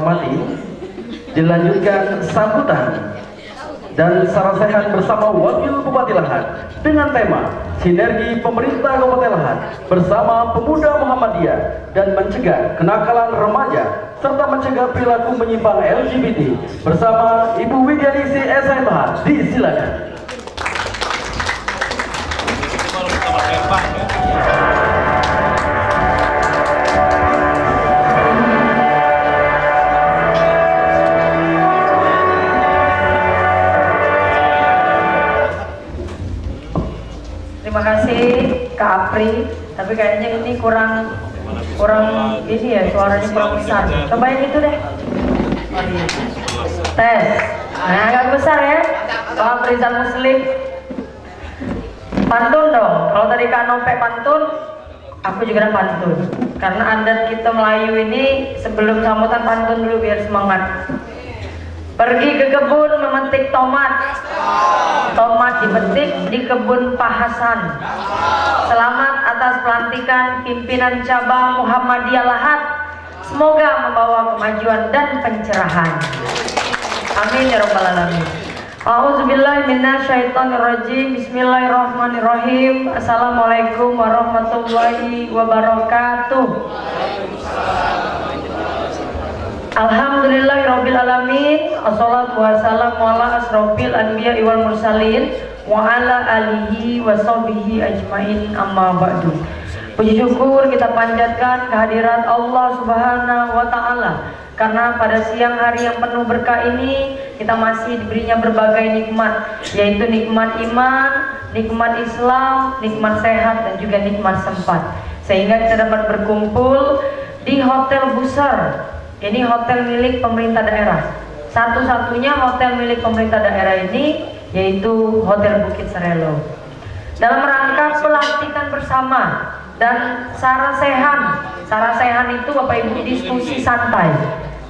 Mati dilanjutkan sambutan dan sarasehan bersama Wakil Bupati Lahat dengan tema Sinergi Pemerintah Kabupaten Lahat bersama Pemuda Muhammadiyah dan mencegah kenakalan remaja serta mencegah perilaku menyimpang LGBT bersama Ibu Widianisi SIM Lahat. Disilakan. Terima kasih Kak Apri, tapi kayaknya ini kurang ini ya, suaranya kurang besar. Coba yang itu deh. Tes. Nah, agak besar ya. Kak Apri Muslim. Pantun dong. Kalau tadi Kak Nope pantun, aku juga pantun. Karena adat kita Melayu ini sebelum sambutan pantun dulu biar semangat. Pergi ke kebun memetik tomat. Tomat dipetik di kebun Pak Hasan. Selamat atas pelantikan pimpinan cabang Muhammadiyah Lahat. Semoga membawa kemajuan dan pencerahan. Amin ya rabbal alamin. A'udzubillahi minasyaitonirrajim. Bismillahirrahmanirrahim. Assalamualaikum warahmatullahi wabarakatuh. Alhamdulillahirabbil alamin. Assalatu wassalamu ala asrofil anbiya'i wal mursalin wa ala alihi wa sahbihi ajmain, amma ba'du. Puji syukur kita panjatkan kehadirat Allah Subhanahu wa taala karena pada siang hari yang penuh berkah ini kita masih diberinya berbagai nikmat, yaitu nikmat iman, nikmat Islam, nikmat sehat dan juga nikmat sempat, sehingga kita dapat berkumpul di Hotel Busar. Ini hotel milik pemerintah daerah. Satu-satunya hotel milik pemerintah daerah ini yaitu Hotel Bukit Serelo. Dalam rangka pelantikan bersama dan sarasehan. Sarasehan itu Bapak Ibu diskusi santai.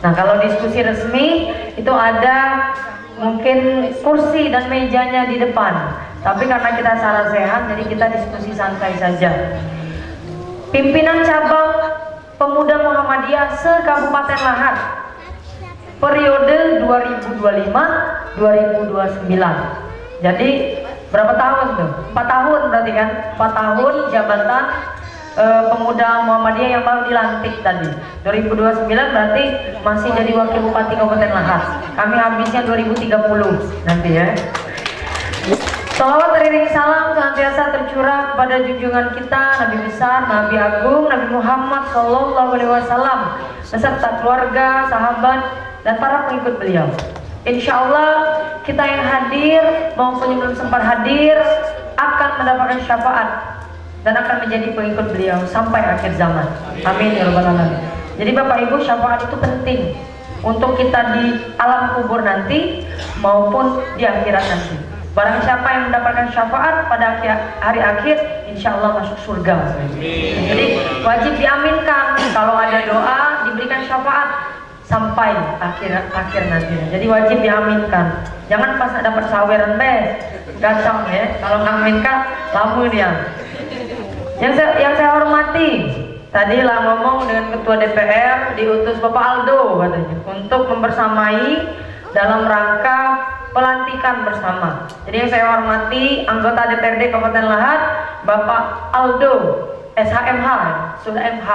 Nah, kalau diskusi resmi itu ada mungkin kursi dan mejanya di depan. Tapi karena kita sarasehan jadi kita diskusi santai saja. Pimpinan cabang Pemuda Muhammadiyah se-Kabupaten Lahat periode 2025-2029. Jadi berapa tahun tuh? 4 tahun berarti kan? 4 tahun jabatan Pemuda Muhammadiyah yang baru dilantik tadi. 2029 berarti masih jadi Wakil Bupati Kabupaten Lahat. Kami habisnya 2030 nanti ya. Salawat teriring salam senantiasa tercurah kepada junjungan kita Nabi besar, Nabi Agung, Nabi Muhammad Sallallahu Alaihi Wasallam beserta keluarga, sahabat, dan para pengikut beliau. Insya Allah kita yang hadir maupun yang belum sempat hadir akan mendapatkan syafaat dan akan menjadi pengikut beliau sampai akhir zaman. Amin ya rabbal alamin. Jadi Bapak Ibu, syafaat itu penting untuk kita di alam kubur nanti maupun di akhirat nanti. Barang siapa yang mendapatkan syafaat pada hari akhir, insya Allah masuk surga. Jadi wajib diaminkan kalau ada doa diberikan syafaat sampai akhir nanti. Jadi wajib diaminkan. Jangan pas dapat saweran gacang ya. Kalau ngaminkan lamun ya. Yang saya hormati, tadi lah ngomong dengan Ketua DPR diutus Bapak Aldo katanya untuk membersamai dalam rangka pelantikan bersama. Jadi yang saya hormati anggota DPRD Kabupaten Lahat Bapak Aldo SHMH, sudah MH.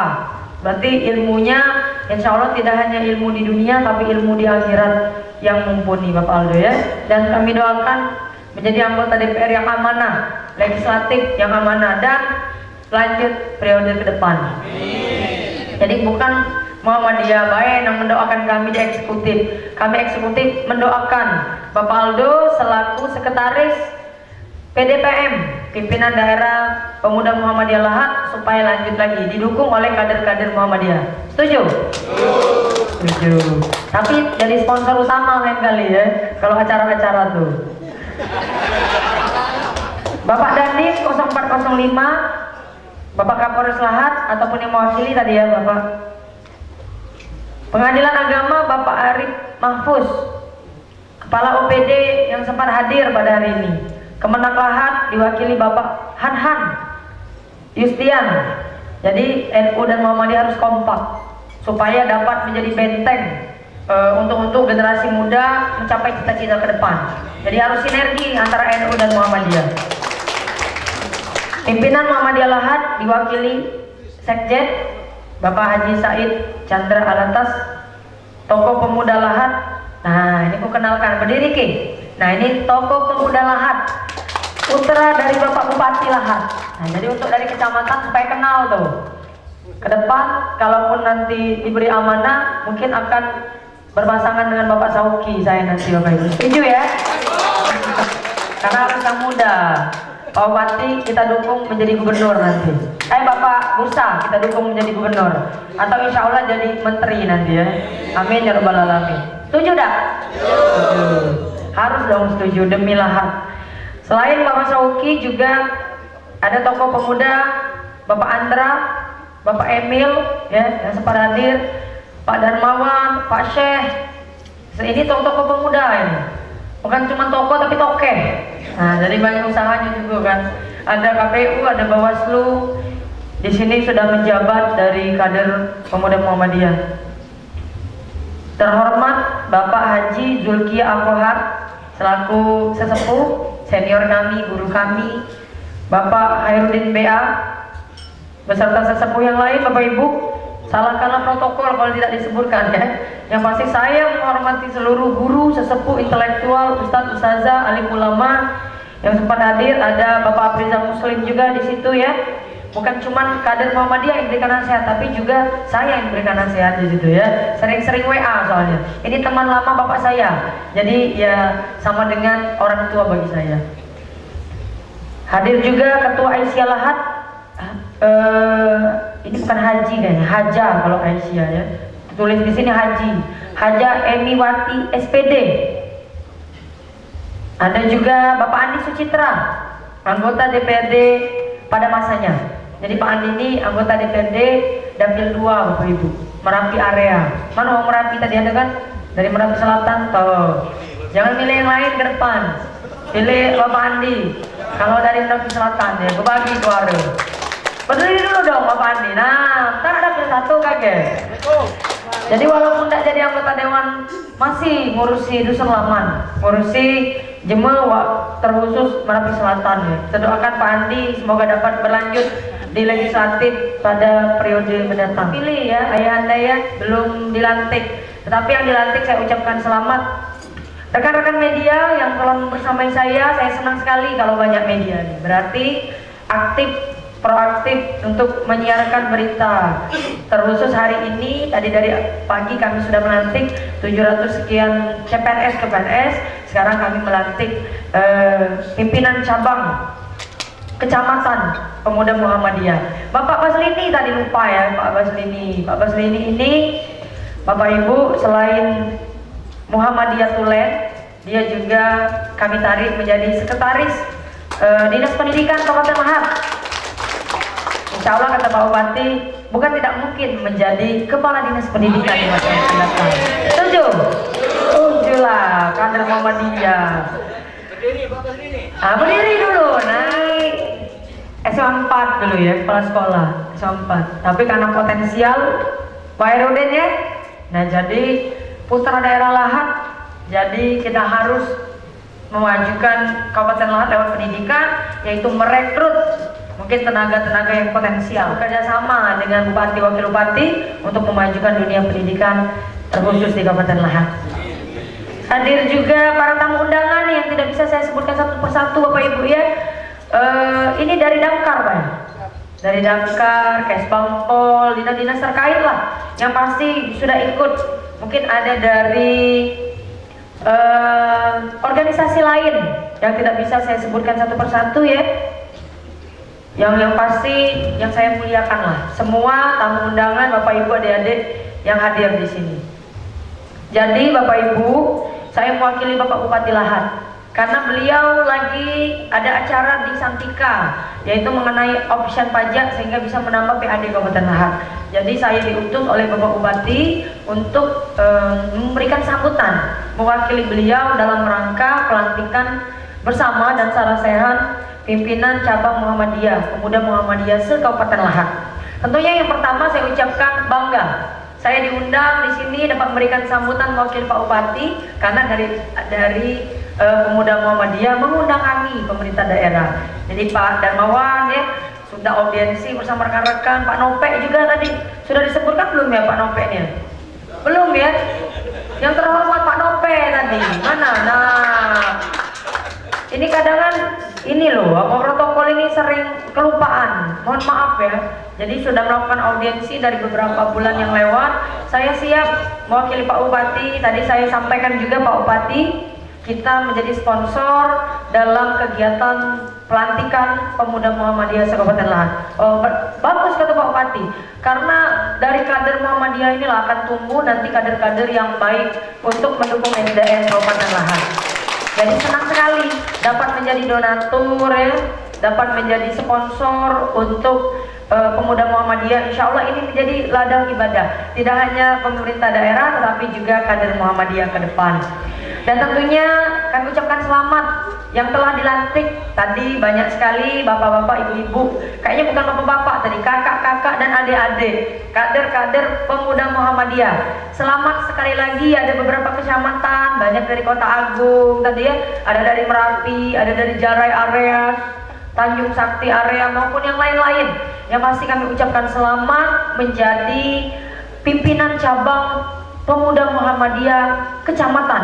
Berarti ilmunya insya Allah tidak hanya ilmu di dunia tapi ilmu di akhirat yang mumpuni Bapak Aldo ya. Dan kami doakan menjadi anggota DPR yang amanah, legislatif yang amanah dan lanjut periode ke depan. Jadi bukan Muhammadiyah baik yang mendoakan kami di eksekutif. Kami eksekutif mendoakan Bapak Aldo selaku sekretaris PDPM, pimpinan daerah Pemuda Muhammadiyah Lahat supaya lanjut lagi didukung oleh kader-kader Muhammadiyah. Setuju? Setuju. Tapi jadi sponsor utama lain kali ya kalau acara-acara tuh. Bapak Dandim 0405, Bapak Kapolres Lahat ataupun yang mewakili tadi ya Bapak. Pengadilan Agama Bapak Arif Mahfuz, Kepala OPD yang sempat hadir pada hari ini. Kemenak Lahat diwakili Bapak Han Yustian. Jadi NU dan Muhammadiyah harus kompak supaya dapat menjadi benteng untuk generasi muda mencapai cita-cita ke depan. Jadi harus sinergi antara NU dan Muhammadiyah. Pimpinan Muhammadiyah Lahat diwakili Sekjen Bapak Haji Said Chandra Alatas, tokoh pemuda Lahat. Nah, ini ku kenalkan, berdiri Ki. Nah, ini tokoh pemuda Lahat, putra dari Bapak Bupati Lahat. Nah, jadi untuk dari kecamatan supaya kenal tuh. Ke depan, kalaupun nanti diberi amanah, mungkin akan berpasangan dengan Bapak Sauki saya nanti Bapak Ibu. Setuju ya? Karena harus yang muda. Pak Bupati kita dukung menjadi gubernur nanti. Bapak Bursa kita dukung menjadi gubernur. Atau insya Allah jadi menteri nanti ya. Amin ya rabbal alamin. Setuju dah? Setuju. Harus dong setuju demi Lahat. Selain Bapak Sauki juga ada tokoh pemuda Bapak Andra, Bapak Emil ya yang sempat hadir, Pak Darmawan, Pak Syekh. Ini tokoh pemuda ini. Bukan cuma tokoh tapi tokeh. Nah, jadi banyak usahanya juga kan. Ada KPU, ada Bawaslu. Di sini sudah menjabat dari kader pemuda Muhammadiyah. Terhormat Bapak Haji Zulkia Akohar selaku sesepuh senior kami, guru kami, Bapak Hairudin BA beserta sesepuh yang lain, Bapak Ibu. Salahkanlah protokol kalau tidak disebutkan ya. Yang pasti saya menghormati seluruh guru, sesepuh, intelektual, ustadz, ustazah, alim ulama yang sempat hadir. Ada Bapak Aprizal Muslim juga di situ ya. Bukan cuma kader Muhammadiyah yang berikan nasihat, tapi juga saya yang berikan nasihat di situ ya. Sering-sering WA soalnya. Ini teman lama bapak saya. Jadi ya sama dengan orang tua bagi saya. Hadir juga Ketua Aisyah Lahat. Ini bukan Haji kayaknya, Haja kalau Aisyah ya. Tulis di sini Haji. Haja Emiwati SPD. Ada juga Bapak Andi Sucitra, anggota DPRD pada masanya. Jadi Pak Andi ini anggota DPRD Dapil 2 Bapak Ibu, Merapi area. Mana orang Merapi tadi ada kan? Dari Merapi Selatan tuh. Jangan milih yang lain ke depan. Pilih Bapak Andi. Kalau dari Merapi Selatan ya, berbagi suara. Berdiri dulu dong Bapak Andi. Nah, ntar Dapil 1 kakek. Jadi walaupun tidak jadi anggota dewan, masih ngurusi Dusun Laman, ngurusi Jemel terkhusus Merapi Selatan ya. Kita doakan Pak Andi semoga dapat berlanjut di legislatif pada periode mendatang. Pilih ya ayah anda ya, belum dilantik, tetapi yang dilantik saya ucapkan selamat. Rekan-rekan media yang telah bersamai saya senang sekali kalau banyak media nih. Berarti aktif, proaktif untuk menyiarkan berita. Terkhusus hari ini, tadi dari pagi kami sudah melantik 700 sekian CPNS ke PNS. Sekarang kami melantik pimpinan cabang Kecamatan Pemuda Muhammadiyah. Bapak Baslini tadi lupa ya, Pak Baslini. Pak Baslini ini Bapak Ibu selain Muhammadiyah Tulen, dia juga kami tarik menjadi sekretaris Dinas Pendidikan Kabupaten Lahat. Insya Allah kata Pak Bupati, bukan tidak mungkin menjadi Kepala Dinas Pendidikan di masa yang akan datang. Setuju? Setuju lah, kader Muhammadiyah. Berdiri dulu, naik SMA 4 dulu ya, kepala sekolah SMA 4. Tapi karena potensial Pak Herudin ya, nah jadi putra daerah Lahat, jadi kita harus memajukan Kabupaten Lahat lewat pendidikan, yaitu merekrut mungkin tenaga-tenaga yang potensial. Bekerjasama dengan Bupati Wakil Bupati untuk memajukan dunia pendidikan terkhusus di Kabupaten Lahat. Hadir juga para tamu undangan yang tidak bisa saya sebutkan satu persatu Bapak Ibu ya. Ini dari Damkar Pak ya? Dari Damkar, Kesbangpol, dinas-dinas terkait lah. Yang pasti sudah ikut. Mungkin ada dari organisasi lain yang tidak bisa saya sebutkan satu persatu ya. Yang pasti yang saya muliakan lah. Semua tamu undangan Bapak Ibu adik-adik yang hadir di sini. Jadi Bapak Ibu, saya mewakili Bapak Bupati Lahat karena beliau lagi ada acara di Santika, yaitu mengenai option pajak sehingga bisa menambah PAD Kabupaten Lahat. Jadi saya diutus oleh Bapak Bupati untuk memberikan sambutan mewakili beliau dalam rangka pelantikan bersama dan sarasehan pimpinan cabang Muhammadiyah, Pemuda Muhammadiyah se Kabupaten Lahat. Tentunya yang pertama saya ucapkan bangga. saya diundang di sini dapat memberikan sambutan wakil Pak Bupati karena dari pemuda Muhammadiyah mengundang kami pemerintah daerah. Jadi Pak Darmawan ya sudah audiensi bersama rekan-rekan, Pak Nopek juga tadi sudah disebutkan belum ya Pak Nopeknya? Belum ya? Yang terhormat Pak Nopek tadi mana? Nah, ini kadang ini loh, protokol ini sering kelupaan. Mohon maaf ya. Jadi sudah melakukan audiensi dari beberapa bulan yang lewat. Saya siap mewakili Pak Bupati. Tadi saya sampaikan juga Pak Bupati, kita menjadi sponsor dalam kegiatan pelantikan pemuda Muhammadiyah se-Kabupaten Lahat. Oh, bagus kata Pak Bupati, karena dari kader Muhammadiyah inilah akan tumbuh nanti kader-kader yang baik untuk mendukung SDM Kabupaten Lahat. Jadi senang sekali dapat menjadi donatur ya, dapat menjadi sponsor untuk pemuda Muhammadiyah. Insya Allah ini menjadi ladang ibadah, tidak hanya pemerintah daerah tetapi juga kader Muhammadiyah ke depan. Dan tentunya kami ucapkan selamat yang telah dilantik. Tadi banyak sekali bapak-bapak, ibu-ibu, kayaknya bukan bapak-bapak tadi, kakak-kakak dan adik-adik, kader-kader pemuda Muhammadiyah. Selamat sekali lagi. Ada beberapa kecamatan, banyak dari Kota Agung tadi ya, ada dari Merapi, ada dari Jarai area, Tanjung Sakti area maupun yang lain-lain. Yang pasti kami ucapkan selamat menjadi pimpinan cabang pemuda Muhammadiyah kecamatan,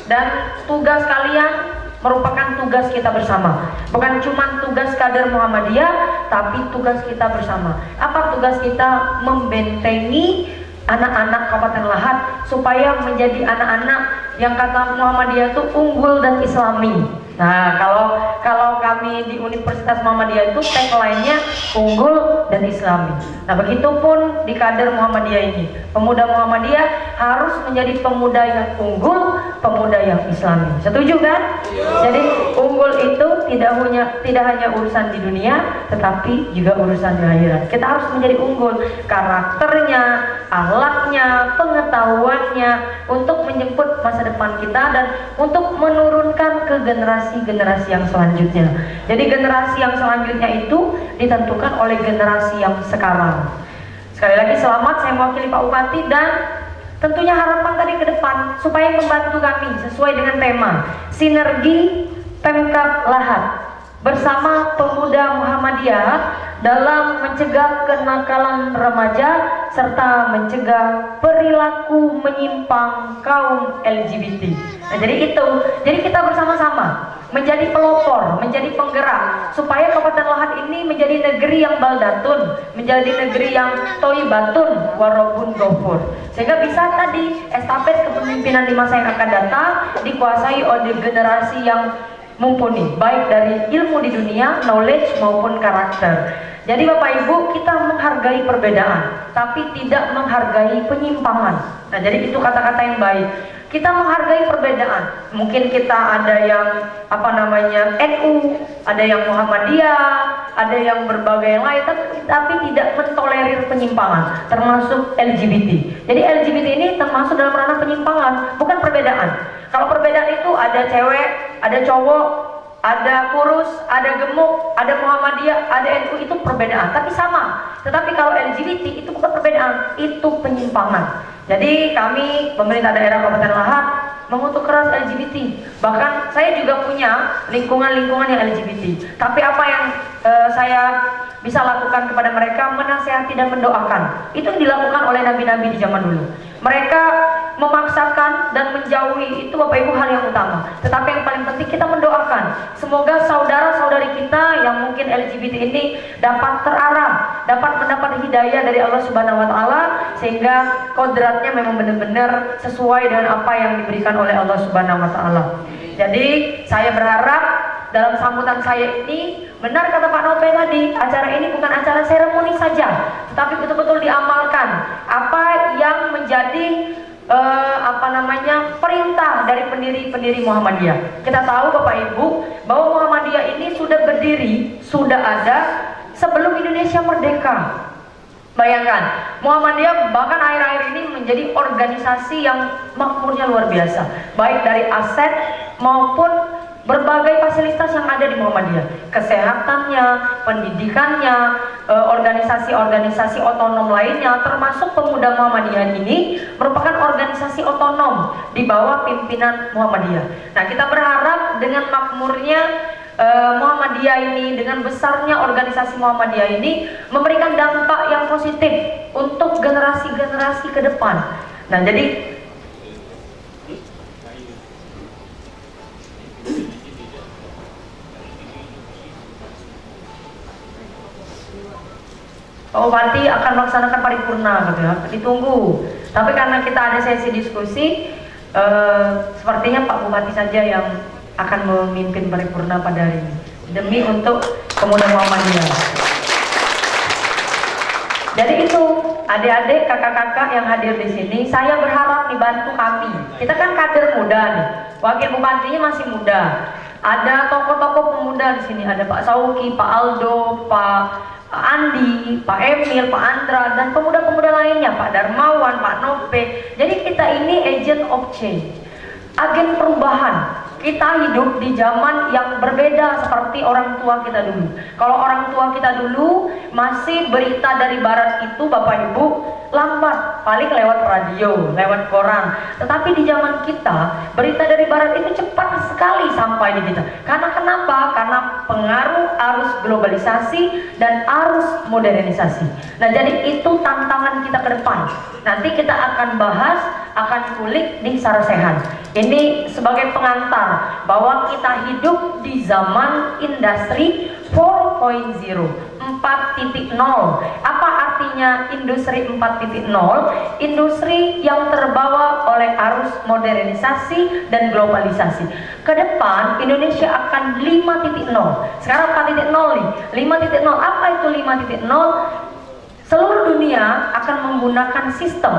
dan tugas kalian merupakan tugas kita bersama, bukan cuma tugas kader Muhammadiyah tapi tugas kita bersama. Apa tugas kita? Membentengi anak-anak Kabupaten Lahat supaya menjadi anak-anak yang kata Muhammadiyah itu unggul dan islami. Nah, kalau kami di Universitas Muhammadiyah itu tagline-nya unggul dan islami. Nah, begitupun di kader Muhammadiyah ini, pemuda Muhammadiyah harus menjadi pemuda yang unggul, pemuda yang islami. Setuju kan? Jadi unggul itu tidak hanya urusan di dunia, tetapi juga urusan di akhirat. Kita harus menjadi unggul, karakternya, akhlaknya, pengetahuannya, untuk menjemput masa depan kita dan untuk menurunkan ke generasi yang selanjutnya. Jadi generasi yang selanjutnya itu ditentukan oleh generasi yang sekarang. Sekali lagi selamat, saya mewakili Pak Bupati, dan tentunya harapan tadi ke depan supaya membantu kami sesuai dengan tema sinergi Pemkab Lahat bersama pemuda Muhammadiyah dalam mencegah kenakalan remaja serta mencegah perilaku menyimpang kaum LGBT. Nah, jadi kita bersama-sama menjadi pelopor, menjadi penggerak supaya Kabupaten Lahat ini menjadi negeri yang baldatun, menjadi negeri yang toibatun warobun gofur, sehingga bisa tadi estafet kepemimpinan di masa yang akan datang dikuasai oleh generasi yang mumpuni, baik dari ilmu di dunia, knowledge maupun karakter. Jadi Bapak Ibu, kita menghargai perbedaan tapi tidak menghargai penyimpangan. Nah, jadi itu kata-kata yang baik. Kita menghargai perbedaan. Mungkin kita ada yang NU, ada yang Muhammadiyah, ada yang berbagai yang lain, tapi tidak mentolerir penyimpangan, termasuk LGBT. Jadi LGBT ini termasuk dalam ranah penyimpangan, bukan perbedaan. Kalau perbedaan itu ada cewek, ada cowok, ada kurus, ada gemuk, ada Muhammadiyah, ada NU, itu perbedaan, tapi sama. Tetapi kalau LGBT itu bukan perbedaan, itu penyimpangan. Jadi kami pemerintah daerah Kabupaten Lahat mengutuk keras LGBT. Bahkan saya juga punya lingkungan-lingkungan yang LGBT. Tapi apa yang saya bisa lakukan kepada mereka, menasihati dan mendoakan. Itu yang dilakukan oleh nabi-nabi di zaman dulu. Mereka memaksakan dan menjauhi, itu Bapak Ibu hal yang utama. Tetapi yang paling penting kita mendoakan. Semoga saudara-saudari kita yang mungkin LGBT ini dapat terarah, dapat mendapat hidayah dari Allah Subhanahu wa taala, sehingga kodratnya memang benar-benar sesuai dengan apa yang diberikan oleh Allah Subhanahu wa taala. Jadi saya berharap dalam sambutan saya ini, benar kata Pak Nope tadi, acara ini bukan acara seremoni saja, tetapi betul-betul diamalkan apa yang menjadi perintah dari pendiri Muhammadiyah. Kita tahu Bapak Ibu bahwa Muhammadiyah ini sudah berdiri, sudah ada sebelum Indonesia merdeka. Bayangkan, Muhammadiyah bahkan akhir-akhir ini menjadi organisasi yang makmurnya luar biasa, baik dari aset maupun berbagai fasilitas yang ada di Muhammadiyah, kesehatannya, pendidikannya, organisasi-organisasi otonom lainnya, termasuk Pemuda Muhammadiyah ini merupakan organisasi otonom di bawah pimpinan Muhammadiyah. Nah, kita berharap dengan makmurnya Muhammadiyah ini, dengan besarnya organisasi Muhammadiyah ini memberikan dampak yang positif untuk generasi-generasi ke depan. Nah, jadi Pak Bupati akan melaksanakan paripurna gitu ya, ditunggu. Tapi karena kita ada sesi diskusi, sepertinya Pak Bupati saja yang akan memimpin paripurna pada hari ini demi untuk Pemuda Muhammadiyah. Jadi itu adik-adik, kakak-kakak yang hadir di sini, saya berharap dibantu kami. Kita kan kader muda nih, wakil bupatinya masih muda. Ada tokoh-tokoh pemuda di sini, ada Pak Sauki, Pak Aldo, Pak Andi, Pak Emil, Pak Andra, dan pemuda-pemuda lainnya, Pak Darmawan, Pak Nope. Jadi kita ini agent of change, agen perubahan. Kita hidup di zaman yang berbeda seperti orang tua kita dulu. Kalau orang tua kita dulu masih berita dari barat itu, Bapak Ibu, lambat, paling lewat radio, lewat koran. Tetapi di zaman kita, berita dari barat itu cepat sekali sampai di kita. Karena kenapa? Karena pengaruh arus globalisasi dan arus modernisasi. Nah, jadi itu tantangan kita ke depan. Nanti kita akan bahas, akan kulik di Sarasehan. Ini sebagai pengantar bahwa kita hidup di zaman industri 4.0, 4.0. Apa artinya industri 4.0? Industri yang terbawa oleh arus modernisasi dan globalisasi. Ke depan Indonesia akan 5.0. Sekarang 4.0 nih. 5.0. Apa itu 5.0? Seluruh dunia akan menggunakan sistem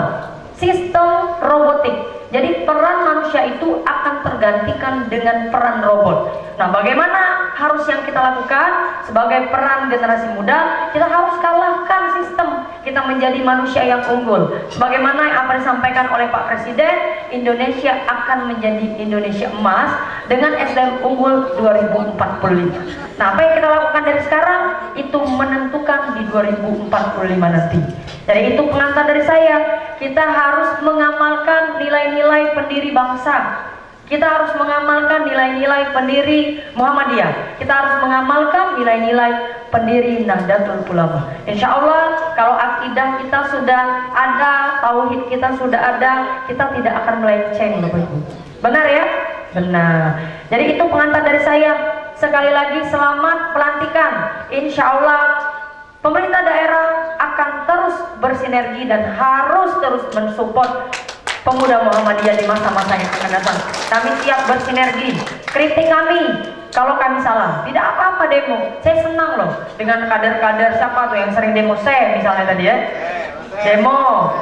robotik. Jadi peran manusia itu akan tergantikan dengan peran robot. Nah, bagaimana harus yang kita lakukan sebagai peran generasi muda? Kita harus kalahkan sistem, kita menjadi manusia yang unggul. Sebagaimana yang apa disampaikan oleh Pak Presiden, Indonesia akan menjadi Indonesia emas dengan SDM unggul 2045. Nah, apa yang kita lakukan dari sekarang itu menentukan di 2045 nanti. Jadi itu pengantar dari saya. Kita harus mengamalkan nilai-nilai pendiri bangsa. Kita harus mengamalkan nilai-nilai pendiri Muhammadiyah. Kita harus mengamalkan nilai-nilai pendiri Nahdlatul Ulama. Insya Allah kalau akidah kita sudah ada, tauhid kita sudah ada, kita tidak akan melenceng, Bapak Ibu. Benar ya? Benar. Jadi itu pengantar dari saya. Sekali lagi selamat pelantikan. Insya Allah pemerintah daerah akan terus bersinergi dan harus terus mensupport Pemuda Muhammadiyah di masa-masa yang akan datang. Kami siap bersinergi. Kritik kami kalau kami salah, tidak apa-apa demo. Saya senang loh dengan kader-kader siapa tuh yang sering demo, saya misalnya tadi ya. Demo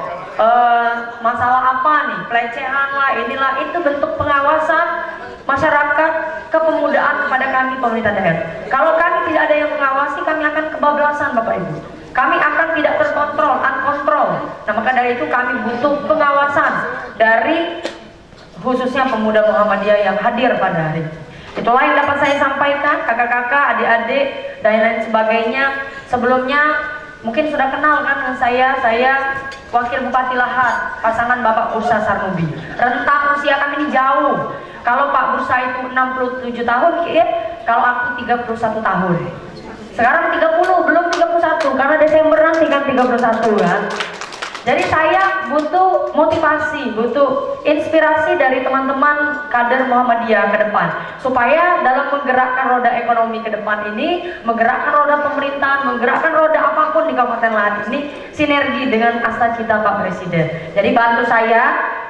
masalah apa nih? Pelecehan lah, inilah, itu bentuk pengawasan masyarakat kepemudaan kepada kami pemerintah daerah. Kalau kami tidak ada yang mengawasi, kami akan kebablasan, Bapak Ibu. Kami akan tidak terkontrol, unkontrol. Nah, maka dari itu kami butuh pengawasan dari khususnya Pemuda Muhammadiyah yang hadir pada hari ini. Itulah yang dapat saya sampaikan, kakak-kakak, adik-adik, dan lain sebagainya. Sebelumnya mungkin sudah kenal kan dengan saya Wakil Bupati Lahat, pasangan Bapak Bursa Sarnubi. Rentang usia kami ini jauh. Kalau Pak Bursa itu 67 tahun, kalau aku 31 tahun. Sekarang 30, belum 31, karena Desember nanti kan 31 kan. Jadi saya butuh motivasi, butuh inspirasi dari teman-teman kader Muhammadiyah ke depan, supaya dalam menggerakkan roda ekonomi ke depan ini, menggerakkan roda pemerintahan, menggerakkan roda apapun di Kabupaten Lahat ini, sinergi dengan asta cita Pak Presiden. Jadi bantu saya,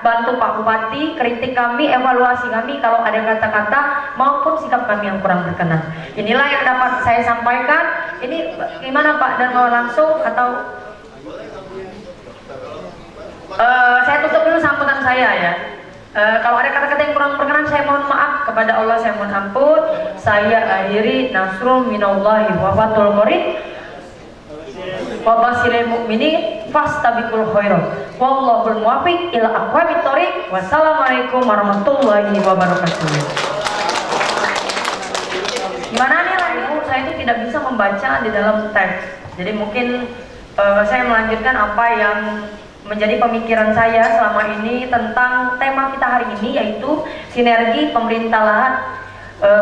bantu Pak Bupati, kritik kami, evaluasi kami kalau ada kata-kata maupun sikap kami yang kurang berkenan. Inilah yang dapat saya sampaikan. Ini gimana Pak, dan mau langsung atau saya tutup dulu sambutan saya ya. Kalau ada kata-kata yang kurang berkenan, saya mohon maaf kepada Allah, saya mohon ampun. Saya akhiri, nasrul minallahi wa fathul qarib wa basyiril mu'minin fastabiqul khairat wallahul muwaffiq ila aqwamit thoriq. Wassalamualaikum warahmatullahi wabarakatuh. Gimana nih lah Ibu, saya itu tidak bisa membaca di dalam teks. Jadi mungkin saya melanjutkan apa yang menjadi pemikiran saya selama ini tentang tema kita hari ini, yaitu sinergi pemerintah lahat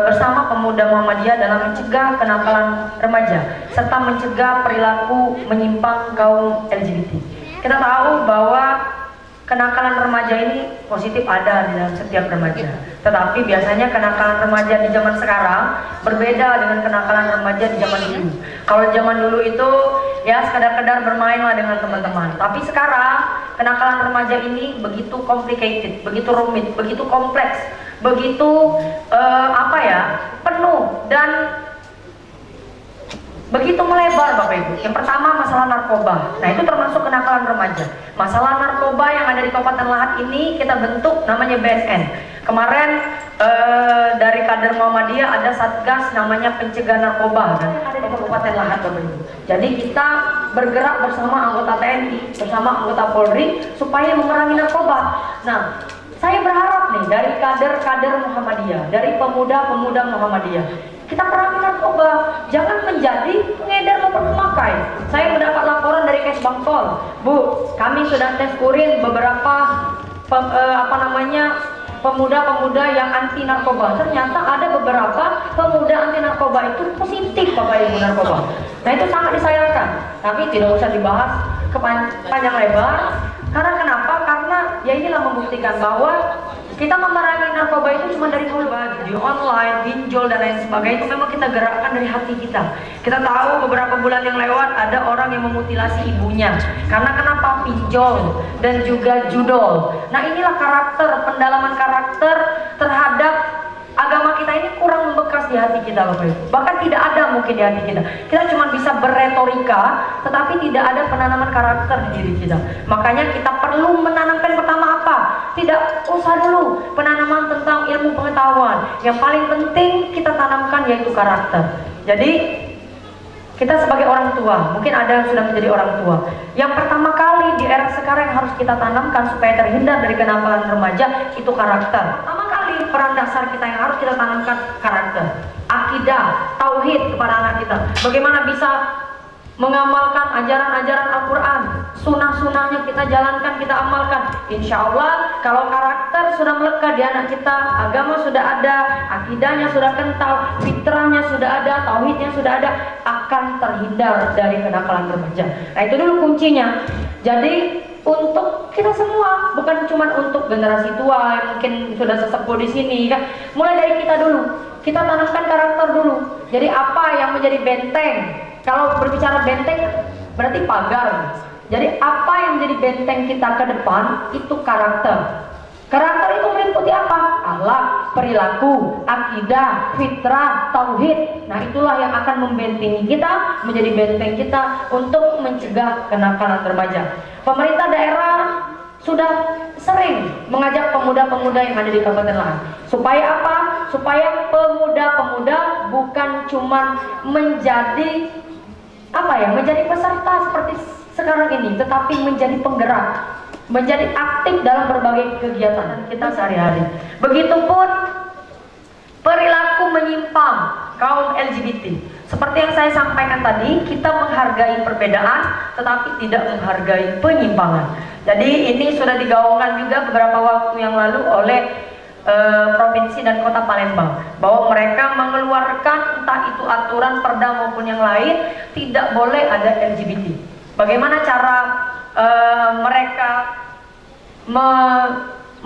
bersama pemuda Muhammadiyah dalam mencegah kenakalan remaja serta mencegah perilaku menyimpang kaum LGBT. Kita tahu bahwa kenakalan remaja ini positif ada di dalam setiap remaja, tetapi biasanya kenakalan remaja di zaman sekarang berbeda dengan kenakalan remaja di zaman dulu. Kalau zaman dulu itu ya sekadar-kadar bermain lah dengan teman-teman, tapi sekarang kenakalan remaja ini begitu complicated, begitu rumit, begitu kompleks, begitu penuh dan begitu melebar Bapak Ibu. Yang pertama masalah narkoba. Nah, itu termasuk kenakalan remaja. Masalah narkoba yang ada di Kabupaten Lahat ini kita bentuk namanya BSN. Kemarin dari kader Muhammadiyah ada satgas namanya pencegahan narkoba kan, ada di Kabupaten Lahat Bapak Ibu. Jadi kita bergerak bersama anggota TNI, bersama anggota Polri supaya memerangi narkoba. Nah, saya berharap nih dari kader-kader Muhammadiyah, dari pemuda-pemuda Muhammadiyah, kita perangi narkoba, jangan menjadi pengedar maupun pemakai. Saya mendapat laporan dari Kes Bangpol, Bu, kami sudah tes urin beberapa pemuda-pemuda yang anti narkoba. Ternyata ada beberapa pemuda anti narkoba itu positif Bapak Ibu narkoba. Nah, itu sangat disayangkan, tapi tidak usah dibahas panjang lebar. Karena kenapa? Karena ya inilah membuktikan bahwa kita memerangi narkoba itu cuma dari mulut, di online, pinjol dan lain sebagainya. Itu memang kita gerakkan dari hati kita. Kita tahu beberapa bulan yang lewat ada orang yang memutilasi ibunya. Karena kenapa? Pinjol dan juga judol. Nah, inilah karakter, pendalaman karakter terhadap agama kita ini kurang membekas di hati kita Bapak Ibu. Bahkan tidak ada mungkin di hati kita. Kita cuma bisa berretorika, tetapi tidak ada penanaman karakter di diri kita. Makanya kita perlu menanamkan pertama apa? Tidak usah dulu penanaman tentang ilmu pengetahuan. Yang paling penting kita tanamkan yaitu karakter. Jadi kita sebagai orang tua, mungkin ada yang sudah menjadi orang tua. Yang pertama kali di era sekarang yang harus kita tanamkan supaya terhindar dari kenakalan remaja itu karakter. Pertama kali peran dasar kita yang harus kita tanamkan karakter, akidah, tauhid kepada anak kita. Bagaimana bisa mengamalkan ajaran-ajaran Al-Quran, sunnah-sunnahnya kita jalankan, kita amalkan. Insya Allah kalau karakter sudah melekat di anak kita, agama sudah ada, akidahnya sudah kental, fitrahnya sudah ada, tauhidnya sudah ada, akan terhindar dari kenakalan remaja. Nah, itu dulu kuncinya. Jadi untuk kita semua, bukan cuma untuk generasi tua yang mungkin sudah sesepuh di sini kan. Mulai dari kita dulu, kita tanamkan karakter dulu. Jadi apa yang menjadi benteng? Kalau berbicara benteng berarti pagar. Jadi apa yang menjadi benteng kita ke depan itu karakter. Karakter itu meliputi apa? Akhlak, perilaku, akidah, fitrah, tauhid. Nah, itulah yang akan membentengi kita, menjadi benteng kita untuk mencegah kenakalan remaja. Pemerintah daerah sudah sering mengajak pemuda-pemuda yang ada di Kabupaten Lahat. Supaya apa? Supaya pemuda-pemuda bukan cuma menjadi menjadi peserta seperti sekarang ini, tetapi menjadi penggerak, menjadi aktif dalam berbagai kegiatan kita sehari-hari. Begitupun perilaku menyimpang kaum LGBT. Seperti yang saya sampaikan tadi, kita menghargai perbedaan tetapi tidak menghargai penyimpangan. Jadi ini sudah digaungkan juga beberapa waktu yang lalu oleh Provinsi dan Kota Palembang, bahwa mereka mengeluarkan entah itu aturan perda maupun yang lain, tidak boleh ada LGBT. Bagaimana cara mereka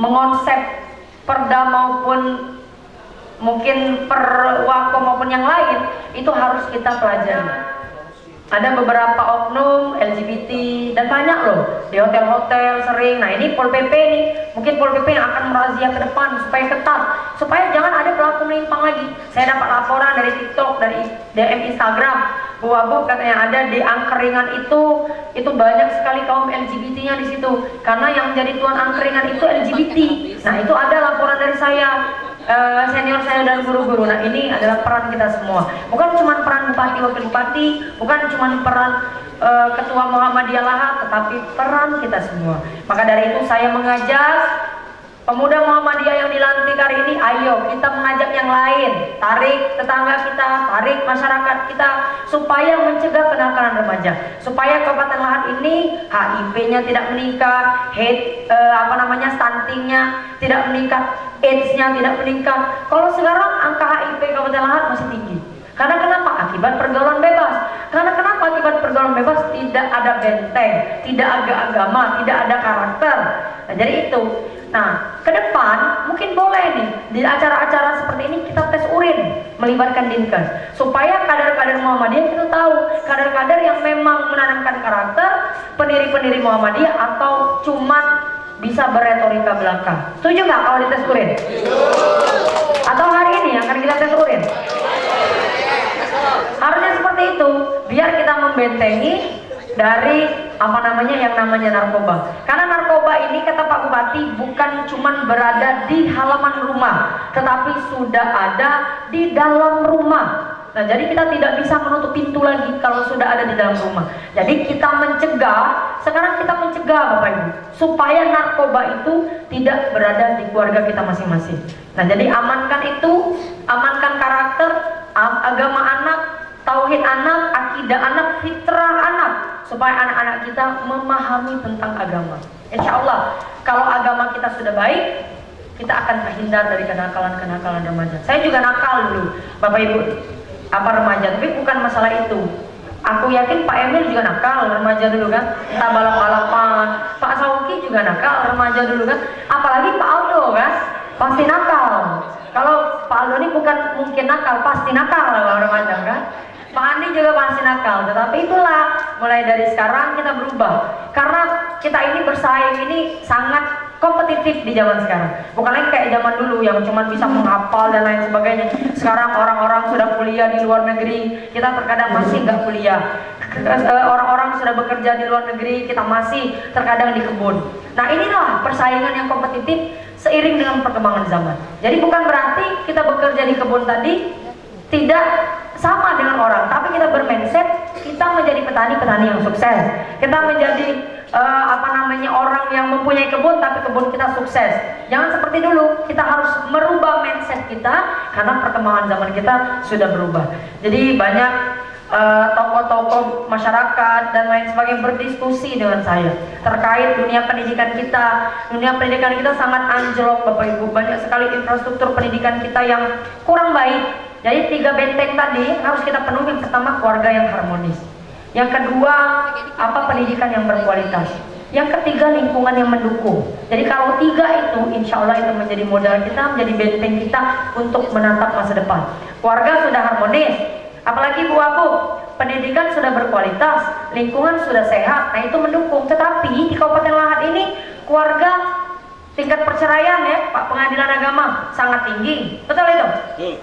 mengonsep perda maupun mungkin perwako maupun yang lain, itu harus kita pelajari. Ada beberapa oknum LGBT dan banyak loh di hotel-hotel sering. Nah, ini Pol PP nih, mungkin Pol PP yang akan merazia ke depan supaya ketat, supaya jangan ada pelaku menyimpang lagi. Saya dapat laporan dari TikTok, dari DM Instagram, Bu Abu katanya ada di angkringan itu banyak sekali kaum LGBT-nya di situ, karena yang menjadi tuan angkringan itu LGBT. Nah, itu ada laporan dari saya, senior saya dan guru-guru. Nah, ini adalah peran kita semua, bukan cuma peran bupati, wakil bupati, bukan cuma peran ketua Muhammadiyah Lahat, tetapi peran kita semua. Maka dari itu saya mengajak Pemuda Muhammadiyah yang dilantik hari ini, ayo kita mengajak yang lain, tarik tetangga kita, tarik masyarakat kita, supaya mencegah kenakalan remaja, supaya Kabupaten Lahat ini HIV-nya tidak meningkat, stuntingnya tidak meningkat, AIDS-nya tidak meningkat. Kalau sekarang angka HIV Kabupaten Lahat masih tinggi. Karena kenapa? Akibat pergaulan bebas. Karena kenapa? Akibat pergaulan bebas tidak ada benteng, tidak ada agama, tidak ada karakter. Nah, jadi itu. Nah, ke depan mungkin boleh nih di acara-acara seperti ini kita tes urin melibatkan Dinkes, supaya kader-kader Muhammadiyah kita tahu kader-kader yang memang menanamkan karakter, pendiri-pendiri Muhammadiyah, atau cuman bisa berretorika belaka. Setuju nggak kalau dites urin? Atau hari ini akan kita tes urin? Harusnya seperti itu, biar kita membentengi dari yang namanya narkoba. Karena narkoba ini, kata Pak Bupati, bukan cuma berada di halaman rumah, tetapi sudah ada di dalam rumah. Nah, jadi kita tidak bisa menutup pintu lagi kalau sudah ada di dalam rumah. Jadi kita mencegah, sekarang kita mencegah Bapak Ibu, supaya narkoba itu tidak berada di keluarga kita masing-masing. Nah, jadi amankan itu, amankan karakter, agama anak, tauhid anak, akidah anak, fitrah anak, supaya anak-anak kita memahami tentang agama. Insya Allah, kalau agama kita sudah baik, kita akan terhindar dari kenakalan-kenakalan remaja. Saya juga nakal dulu, Bapak Ibu, remaja, tapi bukan masalah itu. Aku yakin Pak Emil juga nakal remaja dulu kan, entah balap-balapan. Pak Sauki juga nakal remaja dulu kan, apalagi Pak Aldo kan, pasti nakal. Kalau Pak Aldo ini bukan mungkin nakal, pasti nakal kalau remaja kan. Pak Andi juga pasti nakal, tetapi itulah mulai dari sekarang kita berubah, karena kita ini bersaing ini sangat kompetitif di zaman sekarang, bukan lagi kayak zaman dulu yang cuma bisa menghafal dan lain sebagainya. Sekarang orang-orang sudah kuliah di luar negeri, kita terkadang masih nggak kuliah. Orang-orang sudah bekerja di luar negeri, kita masih terkadang di kebun. Nah, inilah persaingan yang kompetitif seiring dengan perkembangan zaman. Jadi bukan berarti kita bekerja di kebun tadi tidak sama dengan orang, tapi kita bermindset kita menjadi petani-petani yang sukses. Kita menjadi orang yang mempunyai kebun, tapi kebun kita sukses. Jangan seperti dulu, kita harus merubah mindset kita karena perkembangan zaman kita sudah berubah. Jadi banyak tokoh-tokoh masyarakat dan lain sebagainya berdiskusi dengan saya terkait dunia pendidikan kita. Dunia pendidikan kita sangat anjlok Bapak Ibu, banyak sekali infrastruktur pendidikan kita yang kurang baik. Jadi 3 benteng tadi harus kita penuhi. Yang pertama, keluarga yang harmonis. Yang kedua, pendidikan yang berkualitas. Yang ketiga, lingkungan yang mendukung. Jadi kalau 3 itu, insya Allah itu menjadi modal kita, menjadi benteng kita untuk menatap masa depan. Keluarga sudah harmonis, apalagi Bu Aku, pendidikan sudah berkualitas, lingkungan sudah sehat, nah itu mendukung. Tetapi di Kabupaten Lahat ini, keluarga tingkat perceraian ya Pak Pengadilan Agama sangat tinggi, betul itu?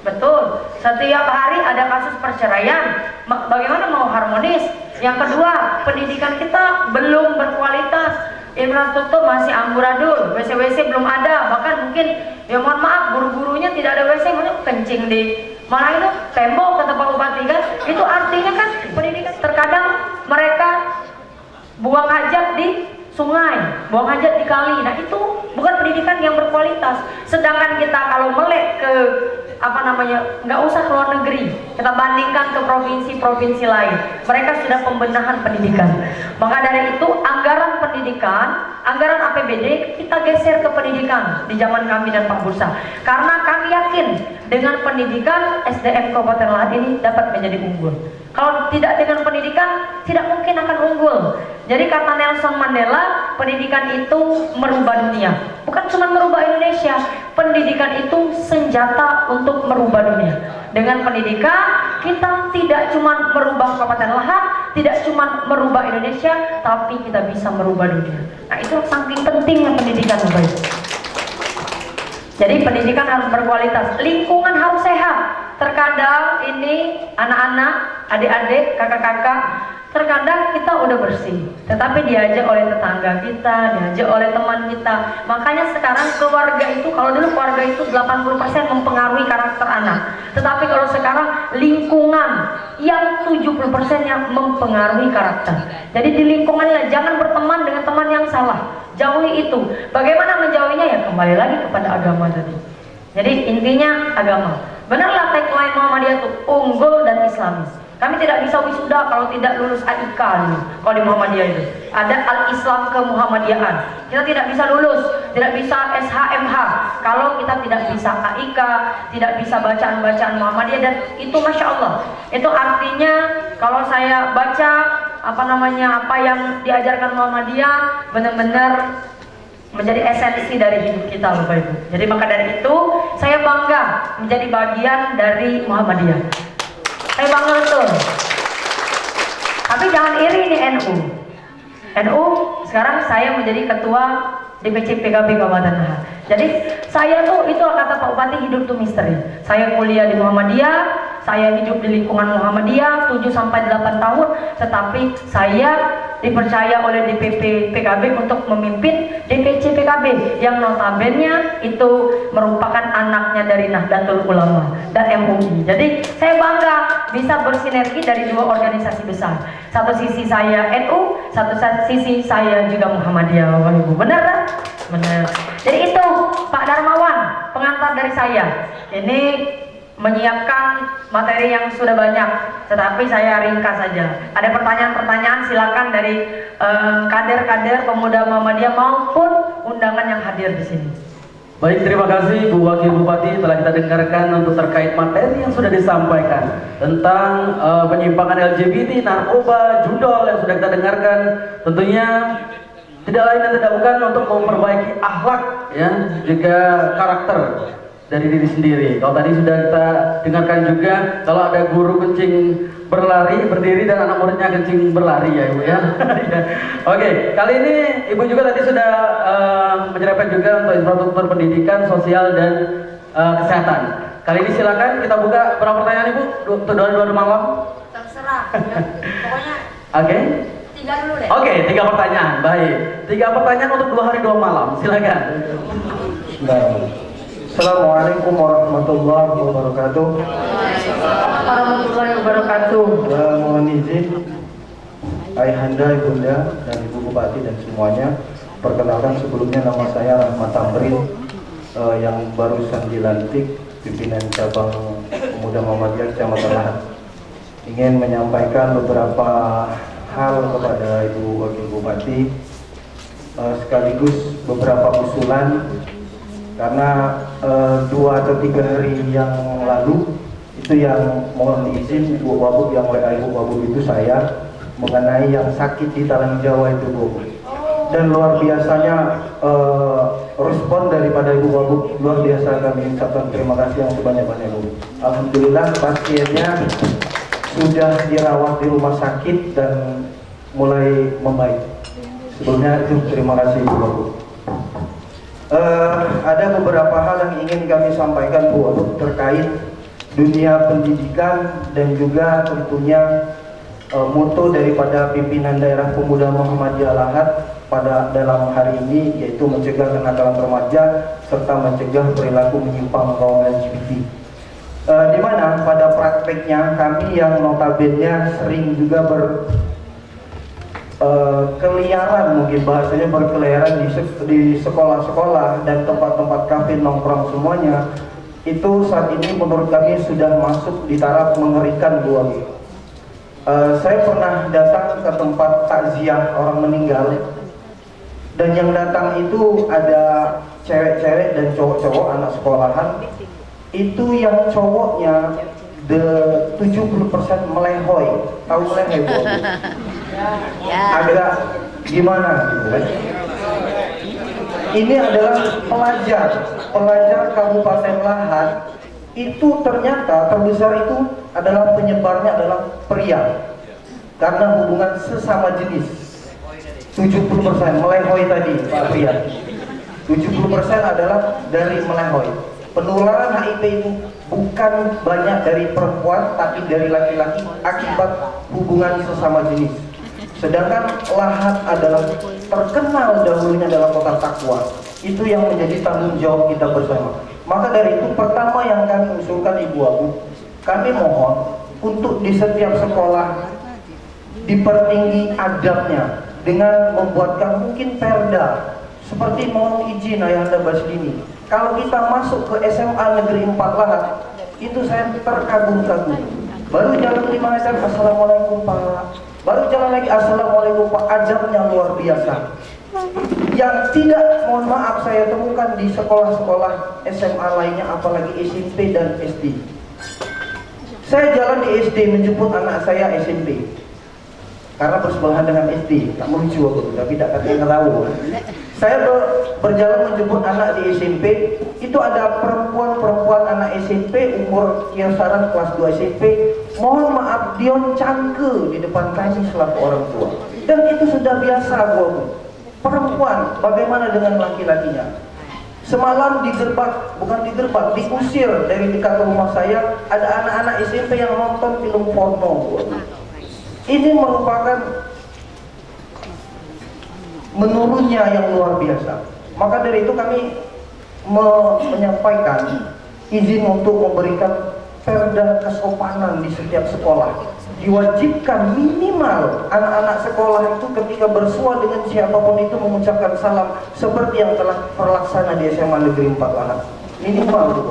Betul. Setiap hari ada kasus perceraian. Bagaimana mau harmonis? Yang kedua, pendidikan kita belum berkualitas, infrastruktur masih amburadul, WC-WC belum ada, bahkan mungkin ya mohon maaf guru-gurunya tidak ada WC, mungkin kencing di mana itu tembok, kata Pak Bupati kan. Itu artinya kan pendidikan terkadang mereka buang hajat di sungai, buang hajat di kali. Nah itu bukan pendidikan yang berkualitas. Sedangkan kita kalau melek ke nggak usah ke luar negeri, kita bandingkan ke provinsi-provinsi lain, mereka sudah pembenahan pendidikan. Maka dari itu anggaran pendidikan, anggaran APBD kita geser ke pendidikan di zaman kami dan Pak Bursa, karena kami yakin dengan pendidikan SDM Kabupaten Lahat ini dapat menjadi unggul. Kalau tidak dengan pendidikan, tidak mungkin akan unggul. Jadi kata Nelson Mandela, pendidikan itu merubah dunia. Bukan cuma merubah Indonesia, pendidikan itu senjata untuk merubah dunia. Dengan pendidikan, kita tidak cuma merubah Kabupaten Lahat, tidak cuma merubah Indonesia, tapi kita bisa merubah dunia. Nah itu saking pentingnya pendidikan, Bapak. Jadi pendidikan harus berkualitas, lingkungan harus sehat. Terkadang ini anak-anak, adik-adik, kakak-kakak, terkadang kita udah bersih, tetapi diajak oleh tetangga kita, diajak oleh teman kita. Makanya sekarang keluarga itu, kalau dulu keluarga itu 80% mempengaruhi karakter anak, tetapi kalau sekarang lingkungan yang 70% yang mempengaruhi karakter. Jadi di lingkungannya jangan berteman dengan teman yang salah. Jauhi itu. Bagaimana menjauhinya? Ya kembali lagi kepada agama tadi. Jadi intinya agama. Benarlah tagline Muhammadiyah itu unggul dan Islamis. Kami tidak bisa wisuda kalau tidak lulus AIK nih. Kalau di Muhammadiyah itu ada al-Islam ke Muhammadiyahan. Kita tidak bisa lulus, tidak bisa SHMH kalau kita tidak bisa AIK, tidak bisa bacaan-bacaan Muhammadiyah. Dan itu Masya Allah, itu artinya kalau saya baca apa yang diajarkan Muhammadiyah benar-benar menjadi esensi dari hidup kita, Bapak Ibu. Jadi maka dari itu saya bangga menjadi bagian dari Muhammadiyah. Saya bangga betul. Tapi jangan iri nih NU. NU sekarang saya menjadi ketua DPC PKB Kabupaten Lahat. Jadi saya tuh, itu kata Pak Bupati, hidup tuh misteri. Saya kuliah di Muhammadiyah, saya hidup di lingkungan Muhammadiyah 7 sampai 8 tahun, tetapi saya dipercaya oleh DPP PKB untuk memimpin DPC PKB yang notabene itu merupakan anaknya dari Nahdlatul Ulama dan MUI. Jadi saya bangga bisa bersinergi dari dua organisasi besar. Satu sisi saya NU, satu sisi saya juga Muhammadiyah. Bapak Ibu, benar kan? Benar. Jadi itu Pak Darmawan, pengantar dari saya. Ini menyiapkan materi yang sudah banyak, tetapi saya ringkas saja. Ada pertanyaan-pertanyaan silakan dari kader-kader pemuda Muhammadiyah maupun undangan yang hadir di sini. Baik, terima kasih Bu Wakil Bupati, telah kita dengarkan untuk terkait materi yang sudah disampaikan tentang penyimpangan LGBT, narkoba, judol yang sudah kita dengarkan. Tentunya tidak lain dan tidak bukan untuk memperbaiki akhlak, ya, juga karakter dari diri sendiri. Kalau tadi sudah kita dengarkan juga, kalau ada guru kencing berlari, berdiri, dan anak muridnya kencing berlari, ya Ibu ya. Oke, kali ini Ibu juga tadi sudah menyerempet juga untuk infrastruktur pendidikan, sosial, dan kesehatan. Kali ini silakan kita buka berapa pertanyaan Ibu untuk dua malam. Terserah, ya. Pokoknya. Oke. 3 dulu deh. Oke, 3 pertanyaan. Baik, 3 pertanyaan untuk 2 hari 2 malam. Silakan. Assalamualaikum warahmatullahi wabarakatuh. Warahmatullahi wabarakatuh. Mohon izin Ayahanda, Ibunda, dan Ibu Bupati dan semuanya. Perkenalkan sebelumnya nama saya Rahmat Tamrin, yang barusan dilantik pimpinan cabang Pemuda Muhammadiyah Kecamatan Lahat. Ingin menyampaikan beberapa hal kepada Ibu Wakil Bupati, sekaligus beberapa usulan. Karena 2 atau 3 hari yang lalu itu yang mohon izin Ibu Wabub, yang WA Ibu Wabub itu saya mengenai yang sakit di Talang Jawa itu Bu. Dan luar biasanya respon daripada Ibu Wabub luar biasa, kami ucapkan terima kasih yang sebanyak-banyaknya Bu. Alhamdulillah pasiennya sudah dirawat di rumah sakit dan mulai membaik. Sebelumnya itu terima kasih Ibu Wabub. Ada beberapa hal yang ingin kami sampaikan Bu Wabub terkait dunia pendidikan dan juga tentunya moto daripada pimpinan daerah Pemuda Muhammadiyah Lahat pada dalam hari ini, yaitu mencegah kenakalan remaja serta mencegah perilaku menyimpang kaum LGBT. Di mana pada prakteknya kami yang notabene sering juga keliaran, mungkin bahasanya berkeliaran di sekolah-sekolah dan tempat-tempat kafe nongkrong semuanya, itu saat ini menurut kami sudah masuk di taraf mengerikan Bu. Saya pernah datang ke tempat takziah orang meninggal, dan yang datang itu ada cewek-cewek dan cowok-cowok anak sekolahan. Itu yang cowoknya 70% melehoi. Tahu melehoi Bu? Agak gimana gitu kan? Ini adalah pelajar Kabupaten Lahat. Itu ternyata terbesar itu adalah penyebarnya adalah pria, karena hubungan sesama jenis. 70% melehoi tadi Pak pria, 70% adalah dari melehoi. Penularan HIV itu bukan banyak dari perempuan tapi dari laki-laki akibat hubungan sesama jenis. Sedangkan Lahat adalah terkenal dahulunya dalam kota takwa. Itu yang menjadi tanggung jawab kita bersama. Maka dari itu pertama yang kami usulkan Ibu Abu, kami mohon untuk di setiap sekolah dipertinggi adabnya dengan membuatkan mungkin perda seperti mohon izin Ayahanda Baslini, kalau kita masuk ke SMA Negeri 4 Lahat, itu saya terkagum-kagum. Baru jalan 5 meter, Assalamualaikum Pak. Baru jalan lagi, Assalamualaikum Pak. Adabnya luar biasa. Yang tidak, mohon maaf, saya temukan di sekolah-sekolah SMA lainnya, apalagi SMP dan SD. Saya jalan di SD menjemput anak saya SMP, karena bersebelahan dengan SD, tak lucu aku, tapi tak katanya tahu. Saya berjalan menjemput anak di SMP, itu ada perempuan anak SMP umur kisaran kelas 2 SMP. Mohon maaf, Dion cangke di depan kami selaku orang tua. Dan itu sudah biasa, Bu. Perempuan, bagaimana dengan laki-lakinya? Semalam diusir dari dekat rumah saya, ada anak-anak SMP yang nonton film porno, Bu. Ini merupakan menurunnya yang luar biasa. Maka dari itu kami menyampaikan izin untuk memberikan perda kesopanan di setiap sekolah. Diwajibkan minimal anak-anak sekolah itu ketika bersua dengan siapapun itu mengucapkan salam seperti yang telah terlaksana di SMA Negeri 4 Lahat. Minimal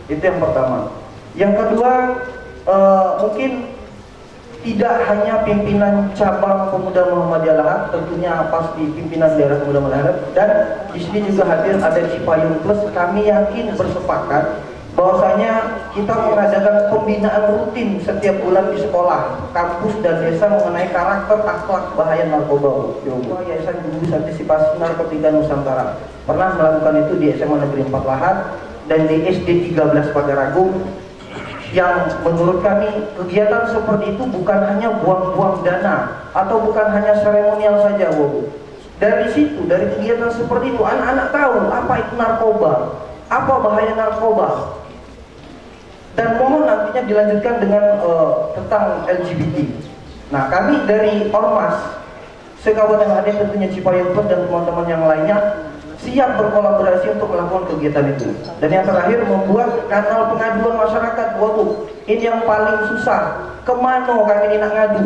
itu yang pertama. Yang kedua, mungkin tidak hanya pimpinan cabang Pemuda Muhammadiyah Lahat, tentunya pasti pimpinan daerah Pemuda Muhammadiyah Lahat, dan di sini juga hadir ada Cipayung Plus. Kami yakin bersepakat bahwasanya kita mengadakan pembinaan rutin setiap bulan di sekolah, kampus dan desa mengenai karakter akhlak bahaya narkoba. Yayasan Gugus Antisipasi Narkotika Nusantara pernah melakukan itu di SMA Negeri 4 Lahat dan di SD 13 Pagaragung. Yang menurut kami kegiatan seperti itu bukan hanya buang-buang dana atau bukan hanya seremonial saja, Bu. Dari situ, dari kegiatan seperti itu, anak-anak tahu apa itu narkoba, apa bahaya narkoba. Dan mohon nantinya dilanjutkan dengan tentang LGBT. Nah, kami dari Ormas Sekabupaten Hadir, tentunya Cipayung Plus dan teman-teman yang lainnya siap berkolaborasi untuk melakukan kegiatan itu. Dan yang terakhir, membuat kanal pengaduan masyarakat, Bu. Ini yang paling susah. Kemana kami ini nak ngadu?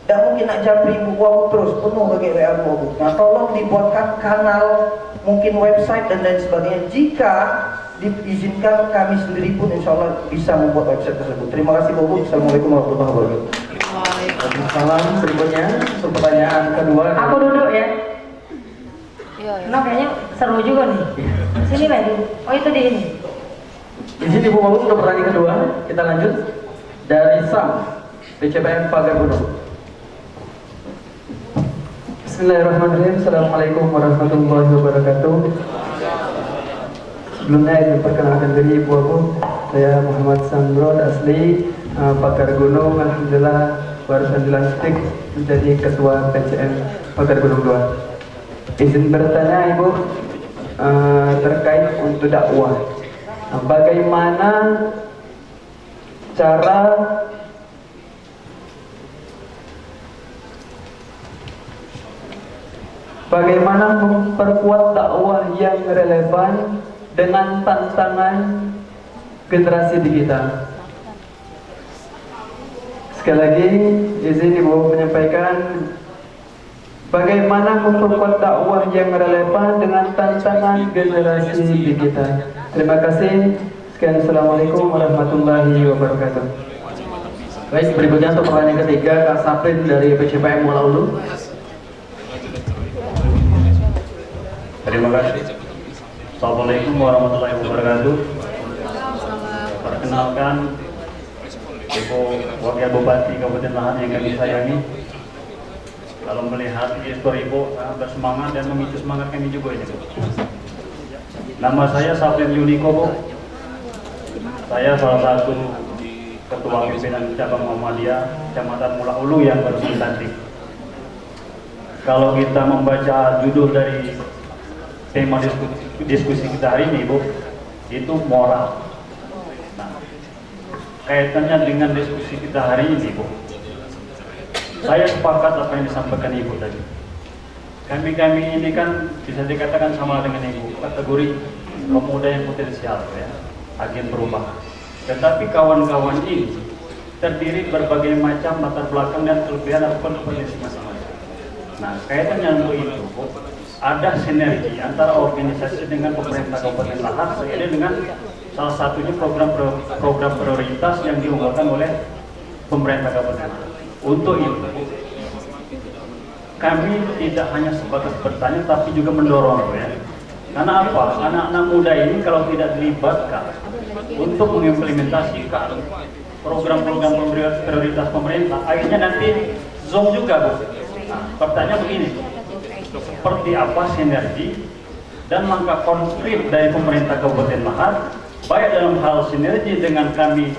Dan mungkin nak japri Bu terus penuh ke WA Bu. Nah, tolong dibuatkan kanal, mungkin website dan lain sebagainya. Jika diizinkan, kami sendiri pun insya Allah bisa membuat website tersebut. Terima kasih Bu. Assalamualaikum warahmatullahi wabarakatuh. Waalaikumsalam. Berikutnya pertanyaan kedua. Aku duduk ya. Nah, kayaknya seru juga nih. Sini Pak. Oh, itu di ini. Izin Ibu Mabu untuk pertanyaan kedua. Kita lanjut dari Sam PCPM Pagar Gunung. Bismillahirrahmanirrahim. Assalamualaikum warahmatullahi wabarakatuh. Sebelumnya izin perkenalkan diri Ibu Mabu. Saya Muhammad Samrod, asli Pagar Gunung. Alhamdulillah barusan dilantik menjadi Ketua PCM Pagar Gunung 2. Izin bertanya Ibu terkait untuk dakwah. Bagaimana cara memperkuat dakwah yang relevan dengan tantangan generasi digital? Sekali lagi izin Ibu menyampaikan bagaimana memperkuat dakwah yang relevan dengan tantangan generasi digital. Terima kasih. Sekian, Assalamualaikum warahmatullahi wabarakatuh. Baik, berikutnya untuk pertanyaan ketiga, Kak Saprin dari PCPM Muala Ulu. Terima kasih. Assalamualaikum warahmatullahi wabarakatuh. Perkenalkan, Ibu Wakil Bupati Kabupaten Lahat yang kami sayangi. Kalau melihat histori Ibu bersemangat dan memicu semangat kami juga ini, Bu. Nama saya Saprin Yuniko, Bu. Saya salah satu Ketua Pimpinan Cabang Muhammadiyah Kecamatan Muala Ulu yang baru dilantik. Kalau kita membaca judul dari tema diskusi kita hari ini, Bu, itu moral. Nah, kaitannya dengan diskusi kita hari ini, Bu, saya sepakat apa yang disampaikan Ibu tadi. Kami ini kan bisa dikatakan sama dengan Ibu, kategori pemuda yang potensial, ya, agen perubahan. Tetapi kawan-kawan ini terdiri berbagai macam latar belakang dan kelebihan ataupun kondisi masing-masing. Nah, kaitannya untuk itu, Bu, ada sinergi antara organisasi dengan pemerintah Kabupaten Lahar seiring dengan salah satunya program prioritas yang diunggulkan oleh pemerintah Kabupaten Lahar. Untuk itu, kami tidak hanya sebatas bertanya tapi juga mendorong, ya. Karena apa? Anak-anak muda ini kalau tidak dilibatkan untuk mengimplementasikan program-program prioritas pemerintah, akhirnya nanti zonk juga, Bu. Nah, pertanyaan begini, seperti apa sinergi dan langkah konkret dari pemerintah Kabupaten Lahar, baik dalam hal sinergi dengan kami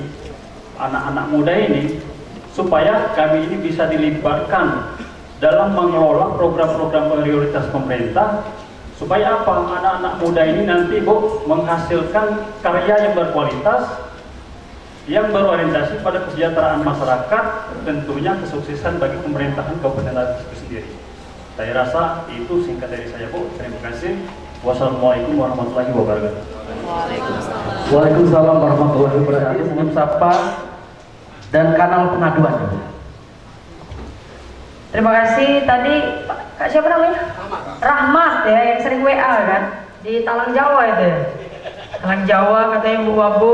anak-anak muda ini, supaya kami ini bisa dilibatkan dalam mengelola program-program prioritas pemerintah, supaya apa? Anak-anak muda ini nanti, Bu, menghasilkan karya yang berkualitas, yang berorientasi pada kesejahteraan masyarakat, tentunya kesuksesan bagi pemerintahan Kabupaten Lahar itu sendiri. Saya rasa itu singkat dari saya, Bu. Terima kasih. Wassalamualaikum warahmatullahi wabarakatuh. Waalaikumsalam warahmatullahi wabarakatuh. Senyum sapa dan kanal pengaduan. Terima kasih. Tadi Kak siapa namanya? Rahmat ya, yang sering WA kan di Talang Jawa itu ya. Talang Jawa katanya Bu Wabu,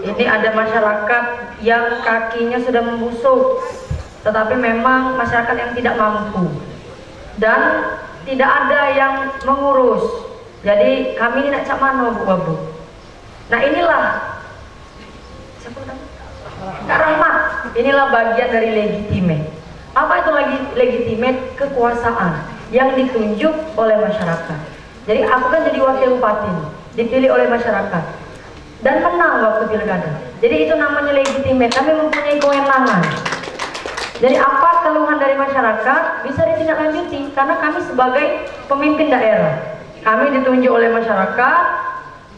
ini ada masyarakat yang kakinya sudah membusuk, tetapi memang masyarakat yang tidak mampu dan tidak ada yang mengurus. Jadi kami ini nak cak mano Bu Wabu. Nah inilah siapa namanya? Kak Rahmat, inilah bagian dari legitimate. Apa itu lagi legitimate? Kekuasaan yang ditunjuk oleh masyarakat. Jadi aku kan jadi wakil bupati, dipilih oleh masyarakat dan menang waktu pilkada. Jadi itu namanya legitimate. Kami mempunyai kewenangan. Jadi apa keluhan dari masyarakat bisa ditindaklanjuti karena kami sebagai pemimpin daerah. Kami ditunjuk oleh masyarakat.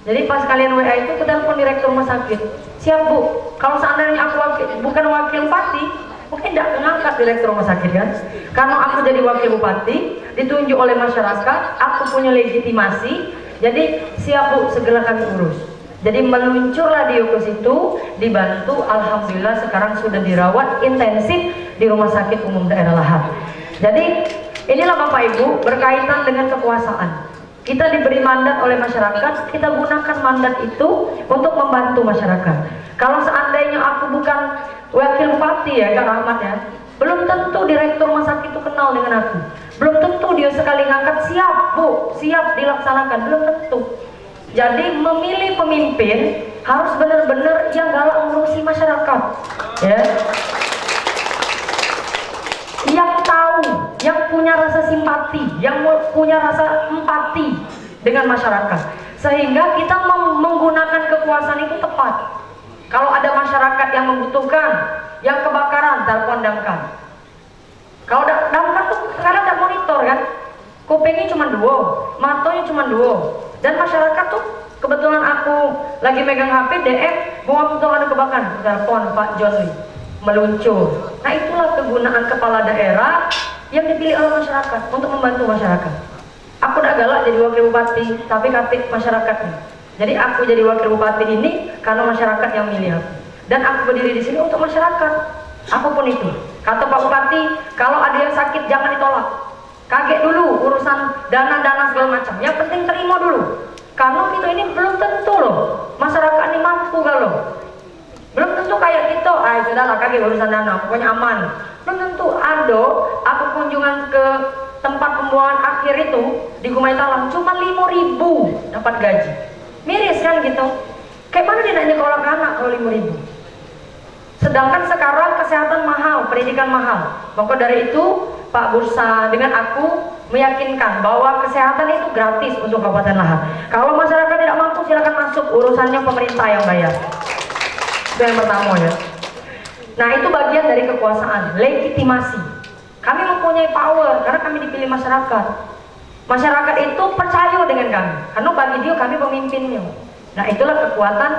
Jadi pas kalian WA itu ke telepon direktur rumah sakit. Siap Bu, kalau seandainya aku bukan wakil bupati, mungkin tidak mengangkat direktur rumah sakit kan? Karena aku jadi wakil bupati, ditunjuk oleh masyarakat, aku punya legitimasi. Jadi siap Bu, segera kami urus. Jadi meluncurlah Dio ke situ, dibantu, alhamdulillah sekarang sudah dirawat intensif di Rumah Sakit Umum Daerah Lahar. Jadi inilah Bapak Ibu berkaitan dengan kekuasaan. Kita diberi mandat oleh masyarakat, kita gunakan mandat itu untuk membantu masyarakat. Kalau seandainya aku bukan wakil bupati ya Kak Rahmat ya, belum tentu direktur rumah sakit itu kenal dengan aku. Belum tentu dia sekali ngangkat siap Bu, siap dilaksanakan, belum tentu. Jadi memilih pemimpin harus benar-benar yang galak mengurusi masyarakat, ya. Yang tahu, yang punya rasa simpati, yang punya rasa empati dengan masyarakat, sehingga kita menggunakan kekuasaan itu tepat. Kalau ada masyarakat yang membutuhkan, yang kebakaran, telepon damkar. Kalau damkar tuh sekarang ada monitor kan, kupingnya cuma 2, matanya cuma 2, dan masyarakat tuh kebetulan aku lagi megang HP DM, mau ada kebakaran, telepon Pak John meluncur. Nah itulah kegunaan kepala daerah yang dipilih oleh masyarakat untuk membantu masyarakat. Aku udah galak jadi wakil bupati, tapi kata masyarakat nih. Jadi aku jadi wakil bupati ini karena masyarakat yang milih aku. Dan aku berdiri di sini untuk masyarakat. Apapun itu. Kata Pak Bupati, kalau ada yang sakit jangan ditolak. Kaget dulu urusan dana-dana segala macam. Yang penting terima dulu. Karena kita ini belum tentu loh. Masyarakat ini mampu kalau. Belum tentu kayak gitu, sudahlah kaget urusan dana, pokoknya aman. Belum tentu. Aku kunjungan ke tempat pembuangan akhir itu di Gumai Talang cuma 5.000 dapat gaji. Miris kan gitu. Kayak mana dia nak nyekolah anak kalau 5.000? Sedangkan sekarang kesehatan mahal, pendidikan mahal. Maka dari itu Pak Bursa dengan aku meyakinkan bahwa kesehatan itu gratis untuk Kabupaten Lahar. Kalau masyarakat tidak mampu silakan masuk, urusannya pemerintah yang bayar. Itu yang pertama ya. Nah itu bagian dari kekuasaan, legitimasi. Kami mempunyai power karena kami dipilih masyarakat. Masyarakat itu percaya dengan kami, karena bagi dia kami pemimpinnya. Nah itulah kekuatan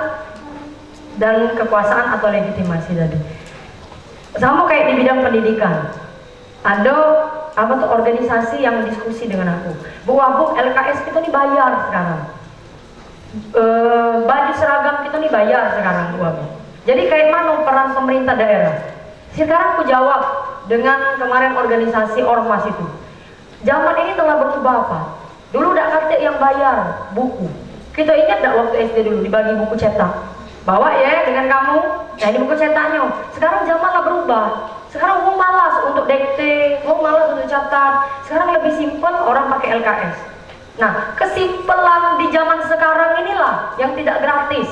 dan kekuasaan atau legitimasi tadi. Sama kayak di bidang pendidikan. Ada organisasi yang diskusi dengan aku. Bu Wabu, LKS kita dibayar sekarang. Baju seragam kita dibayar sekarang Bu Wabu. Jadi kayak mana peran pemerintah daerah? Sekarang aku jawab dengan kemarin organisasi ormas itu. Zaman ini telah berubah Pak. Dulu udah kakek yang bayar buku. Kita ingat gak waktu SD dulu dibagi buku cetak? Bawa ya dengan kamu, nah ini buku cetaknya. Sekarang zaman lah berubah. Sekarang mau malas untuk dikte, mau malas untuk catat. Sekarang lebih simpel, orang pakai LKS. Nah, kesimpelan di zaman sekarang inilah yang tidak gratis,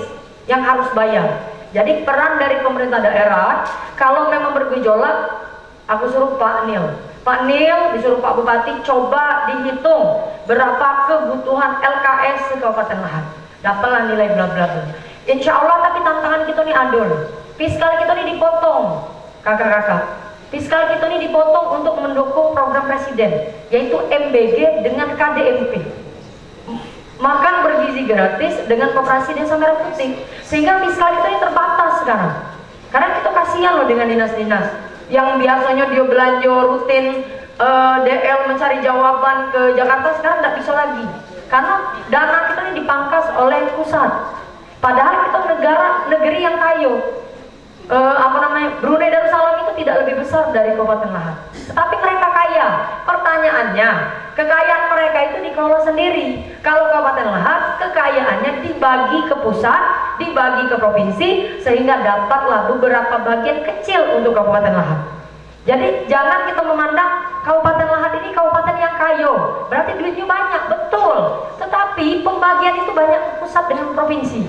yang harus bayar. Jadi peran dari pemerintah daerah, kalau memang bergejolak, aku suruh Pak Nil. Pak Nil disuruh Pak Bupati coba dihitung berapa kebutuhan LKS se Kabupaten Lahat. Dapatlah nilai bla bla bla. Insya Allah, tapi tantangan kita nih adol. Fiskal kita nih dipotong, kakak-kakak. Fiskal kita nih dipotong untuk mendukung program presiden, yaitu MBG dengan KDMP. Makan bergizi gratis dengan koperasi Desa Merah Putih. Sehingga fiskal kita ini terbatas sekarang. Karena kita kasihan loh dengan dinas-dinas yang biasanya dia belanja rutin DL mencari jawaban ke Jakarta, sekarang tidak bisa lagi. Karena dana kita ini dipangkas oleh pusat. Padahal kita negeri yang kaya. Brunei Darussalam itu tidak lebih besar dari Kabupaten Lahat, tetapi mereka kaya. Pertanyaannya, kekayaan mereka itu dikelola sendiri. Kalau Kabupaten Lahat, kekayaannya dibagi ke pusat, dibagi ke provinsi, sehingga dapatlah beberapa bagian kecil untuk Kabupaten Lahat. Jadi jangan kita memandang Kabupaten Lahat ini kabupaten yang kaya, berarti duitnya banyak, betul. Tetapi pembagian itu banyak pusat dengan provinsi.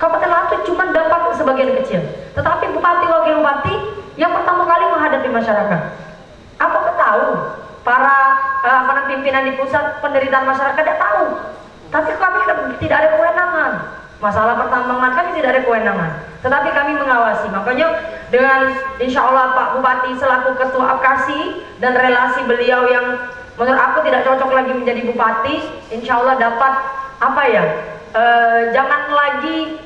Kabupaten Lahat itu cuma dapat sebagian kecil. Tetapi bupati, wakil bupati yang pertama kali menghadapi masyarakat. Apakah tahu para pimpinan di pusat penderitaan masyarakat? Tidak tahu. Tapi kami tidak ada kewenangan. Masalah pertambangan kami tidak ada kewenangan. Tetapi kami mengawasi. Makanya dengan insya Allah Pak Bupati selaku ketua APKASI dan relasi beliau yang menurut aku tidak cocok lagi menjadi bupati, insya Allah dapat jangan lagi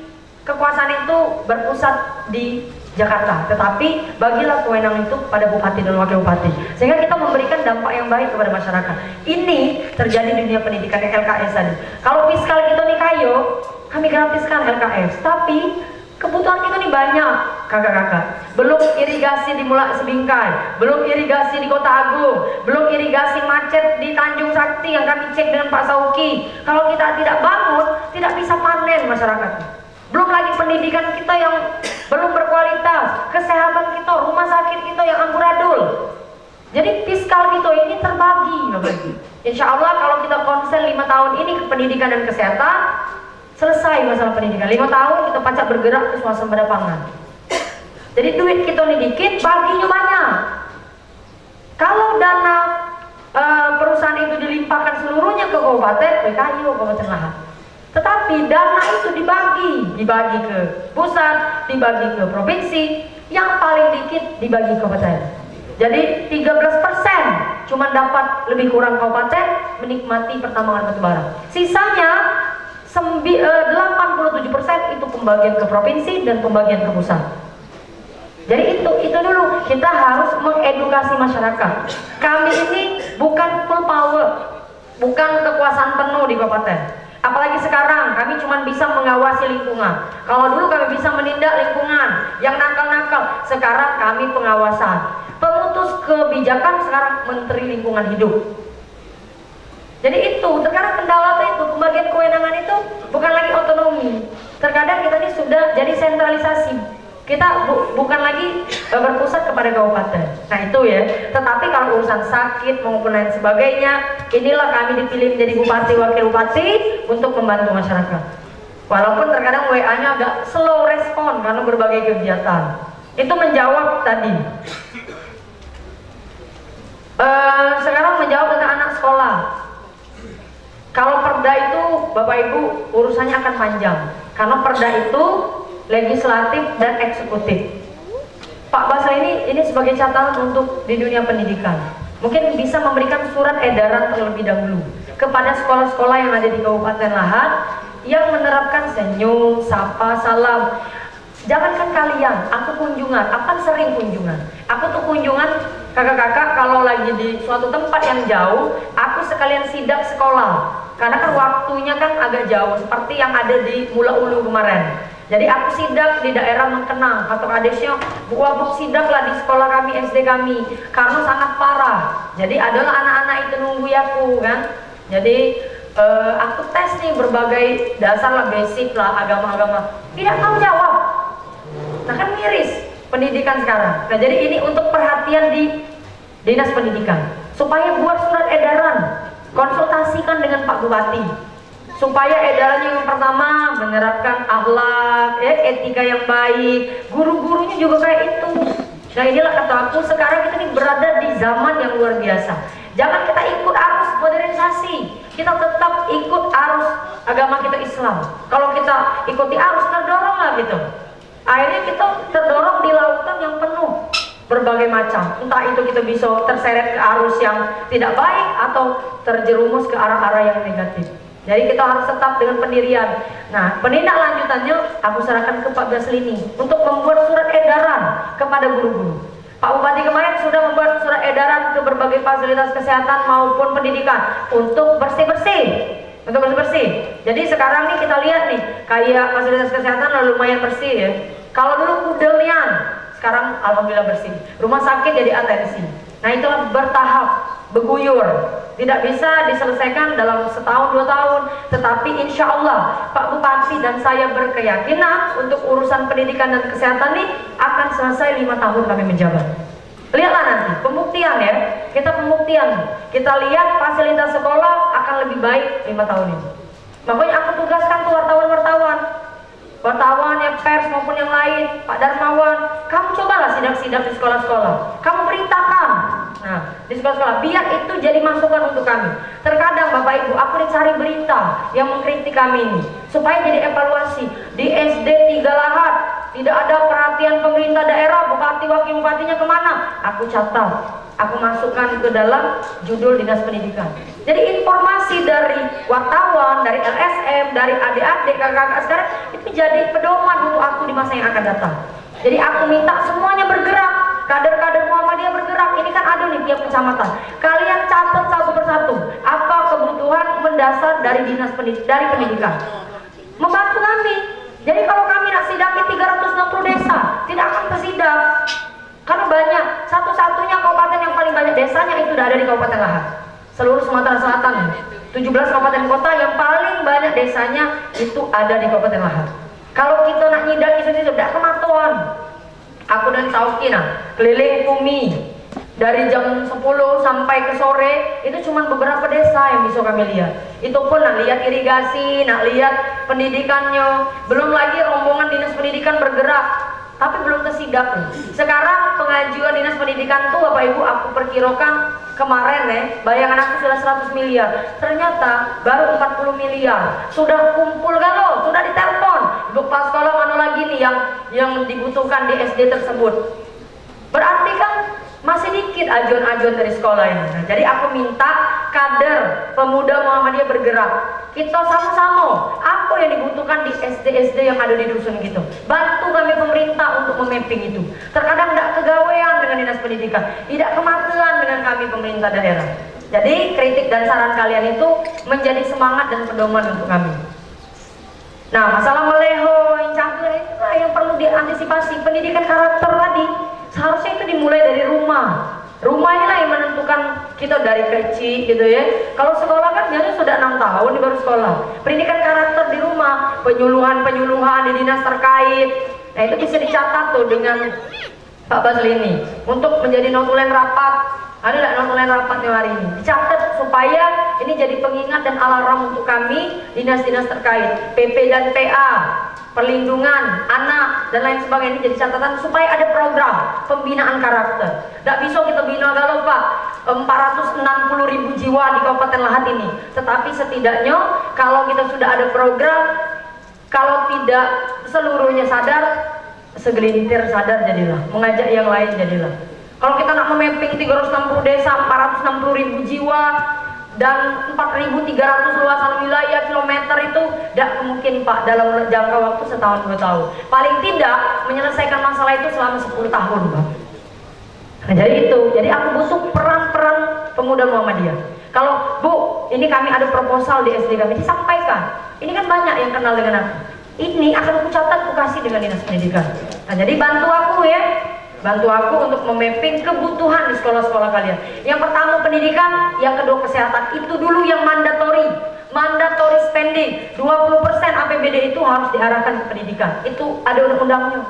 kekuasaan itu berpusat di Jakarta, tetapi bagilah kewenangan itu pada bupati dan wakil bupati, sehingga kita memberikan dampak yang baik kepada masyarakat. Ini terjadi di dunia pendidikan LKS tadi. Kalau fiskal kita nih kayo, kami gratiskan LKS, tapi kebutuhan kita nih banyak, kakak-kakak. Belum irigasi di Mulak Sebingkai, belum irigasi di Kota Agung, belum irigasi macet di Tanjung Sakti yang kami cek dengan Pak Sauki. Kalau kita tidak bangun, tidak bisa panen masyarakat. Belum lagi pendidikan kita yang belum berkualitas, kesehatan kita, rumah sakit kita yang amburadul. Jadi fiskal kita ini terbagi. Insya Allah kalau kita konsen 5 tahun ini ke pendidikan dan kesehatan, selesai masalah pendidikan. 5 tahun kita pacak bergerak ke swasembada pangan. Jadi duit kita ini dikit, baginya banyak. Kalau dana perusahaan itu dilimpahkan seluruhnya ke kabupaten, Kabupaten Lahat. Tetapi dana itu dibagi ke pusat, dibagi ke provinsi, yang paling dikit dibagi ke kabupaten. Jadi 13% cuma dapat lebih kurang kabupaten menikmati pertambangan batubara. Sisanya 87% itu pembagian ke provinsi dan pembagian ke pusat. Jadi itu dulu kita harus mengedukasi masyarakat. Kami ini bukan full power, bukan kekuasaan penuh di kabupaten. Apalagi sekarang kami cuma bisa mengawasi lingkungan. Kalau dulu kami bisa menindak lingkungan yang nakal-nakal, sekarang kami pengawasan. Pemutus kebijakan sekarang Menteri Lingkungan Hidup. Jadi itu, terkadang kendala itu pembagian kewenangan itu bukan lagi otonomi. Terkadang kita ini sudah jadi sentralisasi. Kita bukan lagi berpusat kepada kabupaten. Nah itu ya. Tetapi kalau urusan sakit maupun lain sebagainya, inilah kami dipilih menjadi bupati, wakil bupati untuk membantu masyarakat. Walaupun terkadang WA-nya agak slow respon karena berbagai kegiatan. Itu menjawab tadi. Sekarang menjawab tentang anak sekolah. Kalau perda itu Bapak Ibu urusannya akan panjang. Karena perda itu legislatif dan eksekutif. Pak Basra ini sebagai catatan untuk di dunia pendidikan. Mungkin bisa memberikan surat edaran terlebih dahulu kepada sekolah-sekolah yang ada di Kabupaten Lahat yang menerapkan senyum, sapa, salam. Jangankan kalian, aku kunjungan, akan sering kunjungan. Aku tuh kunjungan kakak-kakak kalau lagi di suatu tempat yang jauh, aku sekalian sidak sekolah. Karena kan waktunya kan agak jauh, seperti yang ada di Mula Ulu kemarin. Jadi aku sidak di daerah Mengkenang atau adesnya Bu Wabuk sidak lah di sekolah kami, SD kami, karena sangat parah. Jadi adalah anak-anak itu nunggu aku kan. Jadi aku tes nih berbagai dasar lah, basic lah, agama-agama, tidak tahu jawab. Nah kan miris pendidikan sekarang. Nah jadi ini untuk perhatian di Dinas Pendidikan, supaya buat surat edaran, konsultasikan dengan Pak Bupati, supaya edarannya yang pertama menerapkan akhlak, etika yang baik, guru-gurunya juga kayak itu. Nah inilah kata aku, sekarang kita ini berada di zaman yang luar biasa. Jangan kita ikut arus modernisasi, kita tetap ikut arus agama kita Islam. Kalau kita ikuti arus, terdorong lah gitu. Akhirnya kita terdorong di lautan yang penuh berbagai macam, entah itu kita bisa terseret ke arus yang tidak baik atau terjerumus ke arah-arah yang negatif. Jadi kita harus tetap dengan pendirian. Nah, penindaklanjutannya aku serahkan ke Pak Baslini untuk membuat surat edaran kepada guru-guru. Pak Bupati kemarin sudah membuat surat edaran ke berbagai fasilitas kesehatan maupun pendidikan untuk bersih-bersih. Untuk bersih-bersih. Jadi sekarang nih kita lihat nih, kayak fasilitas kesehatan lumayan bersih ya. Kalau dulu kudelian, sekarang alhamdulillah bersih. Rumah sakit jadi atensi. Nah itulah bertahap, beguyur. Tidak bisa diselesaikan dalam setahun 2 tahun. Tetapi insya Allah Pak Bupati dan saya berkeyakinan untuk urusan pendidikan dan kesehatan ini akan selesai 5 tahun kami menjabat. Lihatlah nanti pembuktian ya. Kita pembuktian. Kita lihat fasilitas sekolah akan lebih baik 5 tahun ini. Makanya aku tugaskan tuh wartawan yang pers maupun yang lain, Pak Darmawan, kamu cobalah sidak-sidak di sekolah-sekolah, kamu beritakan, nah di sekolah-sekolah, biar itu jadi masukan untuk kami. Terkadang Bapak Ibu, aku dicari berita yang mengkritik kami ini, supaya jadi evaluasi. Di SD 3 Lahat tidak ada perhatian pemerintah daerah, bupati wakil bupatinya kemana? Aku catat, aku masukkan ke dalam judul Dinas Pendidikan. Jadi informasi dari wartawan, dari LSM, dari adik-adik, kakak-kakak sekarang itu jadi pedoman untuk aku di masa yang akan datang. Jadi aku minta semuanya bergerak, kader-kader Muhammadiyah bergerak. Ini kan ada nih tiap kecamatan. Kalian catat satu persatu apa kebutuhan mendasar dari dari pendidikan. Membantu kami. Jadi kalau kami nak sidaki 360 desa, tidak akan tersidak. Karena banyak, satu-satunya kabupaten yang paling banyak desanya itu udah ada di Kabupaten Lahat. Seluruh Sumatera Selatan, 17 kabupaten kota yang paling banyak desanya itu ada di Kabupaten Lahat. Kalau kita nak nyidak isu sudah kematuan. Aku dan Saukina keliling Bumi dari jam 10 sampai ke sore, itu cuma beberapa desa yang bisa kami lihat. Itu pun nak lihat irigasi, nak lihat pendidikannya, belum lagi rombongan Dinas Pendidikan bergerak. Tapi belum tersidak. Sekarang pengajuan Dinas Pendidikan tuh Bapak Ibu aku perkirakan kemarin bayangan aku sudah 100 miliar. Ternyata baru 40 miliar. Sudah kumpul kan lo, sudah ditelepon. Ibu kepala sekolah mana lagi nih yang dibutuhkan di SD tersebut. Berarti kan masih dikit ajuan-ajuan dari sekolah ini. Nah, jadi aku minta kader pemuda Muhammadiyah bergerak. Kita sama-sama apa yang dibutuhkan di SD-SD yang ada di dusun gitu. Bantu kami pemerintah untuk memapping itu. Terkadang tidak kegawean dengan Dinas Pendidikan, tidak kematian dengan kami pemerintah daerah. Jadi kritik dan saran kalian itu menjadi semangat dan pedoman untuk kami. Nah, masalah meleho, yang cangkir itu yang perlu diantisipasi. Pendidikan karakter tadi seharusnya itu dimulai dari rumah. Rumah inilah yang menentukan kita dari kecil gitu ya. Kalau sekolah kan biasanya sudah 6 tahun di baru sekolah. Pendidikan karakter di rumah, penyuluhan-penyuluhan di dinas terkait. Nah itu bisa dicatat tuh dengan Pak Baslini untuk menjadi notulen rapat. Ada nggak notulen rapatnya hari ini? Dicatat supaya ini jadi pengingat dan alarm untuk kami dinas-dinas terkait, PP dan PA, perlindungan anak dan lain sebagainya. Ini jadi catatan supaya ada program pembinaan karakter. Tidak bisa kita bina kalau Pak 460.000 jiwa di Kabupaten Lahat ini. Tetapi setidaknya kalau kita sudah ada program, kalau tidak seluruhnya sadar, segelintir sadar jadilah, mengajak yang lain jadilah. Kalau kita nak memapping 360 desa, 460.000 jiwa dan 4.300 luasan wilayah kilometer itu tidak mungkin Pak dalam jangka waktu setahun 2 tahun. Paling tidak menyelesaikan masalah itu selama 10 tahun Pak. Nah, jadi itu, jadi aku butuh peran-peran pemuda Muhammadiyah. Kalau Bu, ini kami ada proposal di SD kami, disampaikan. Ini kan banyak yang kenal dengan aku. ini akan aku catat, aku kasih dengan dinas pendidikan. Nah jadi bantu aku ya, bantu aku untuk memapping kebutuhan di sekolah-sekolah kalian. Yang pertama pendidikan, yang kedua kesehatan. Itu dulu yang mandatory spending. 20% APBD itu harus diarahkan ke pendidikan. Itu ada undang-undangnya.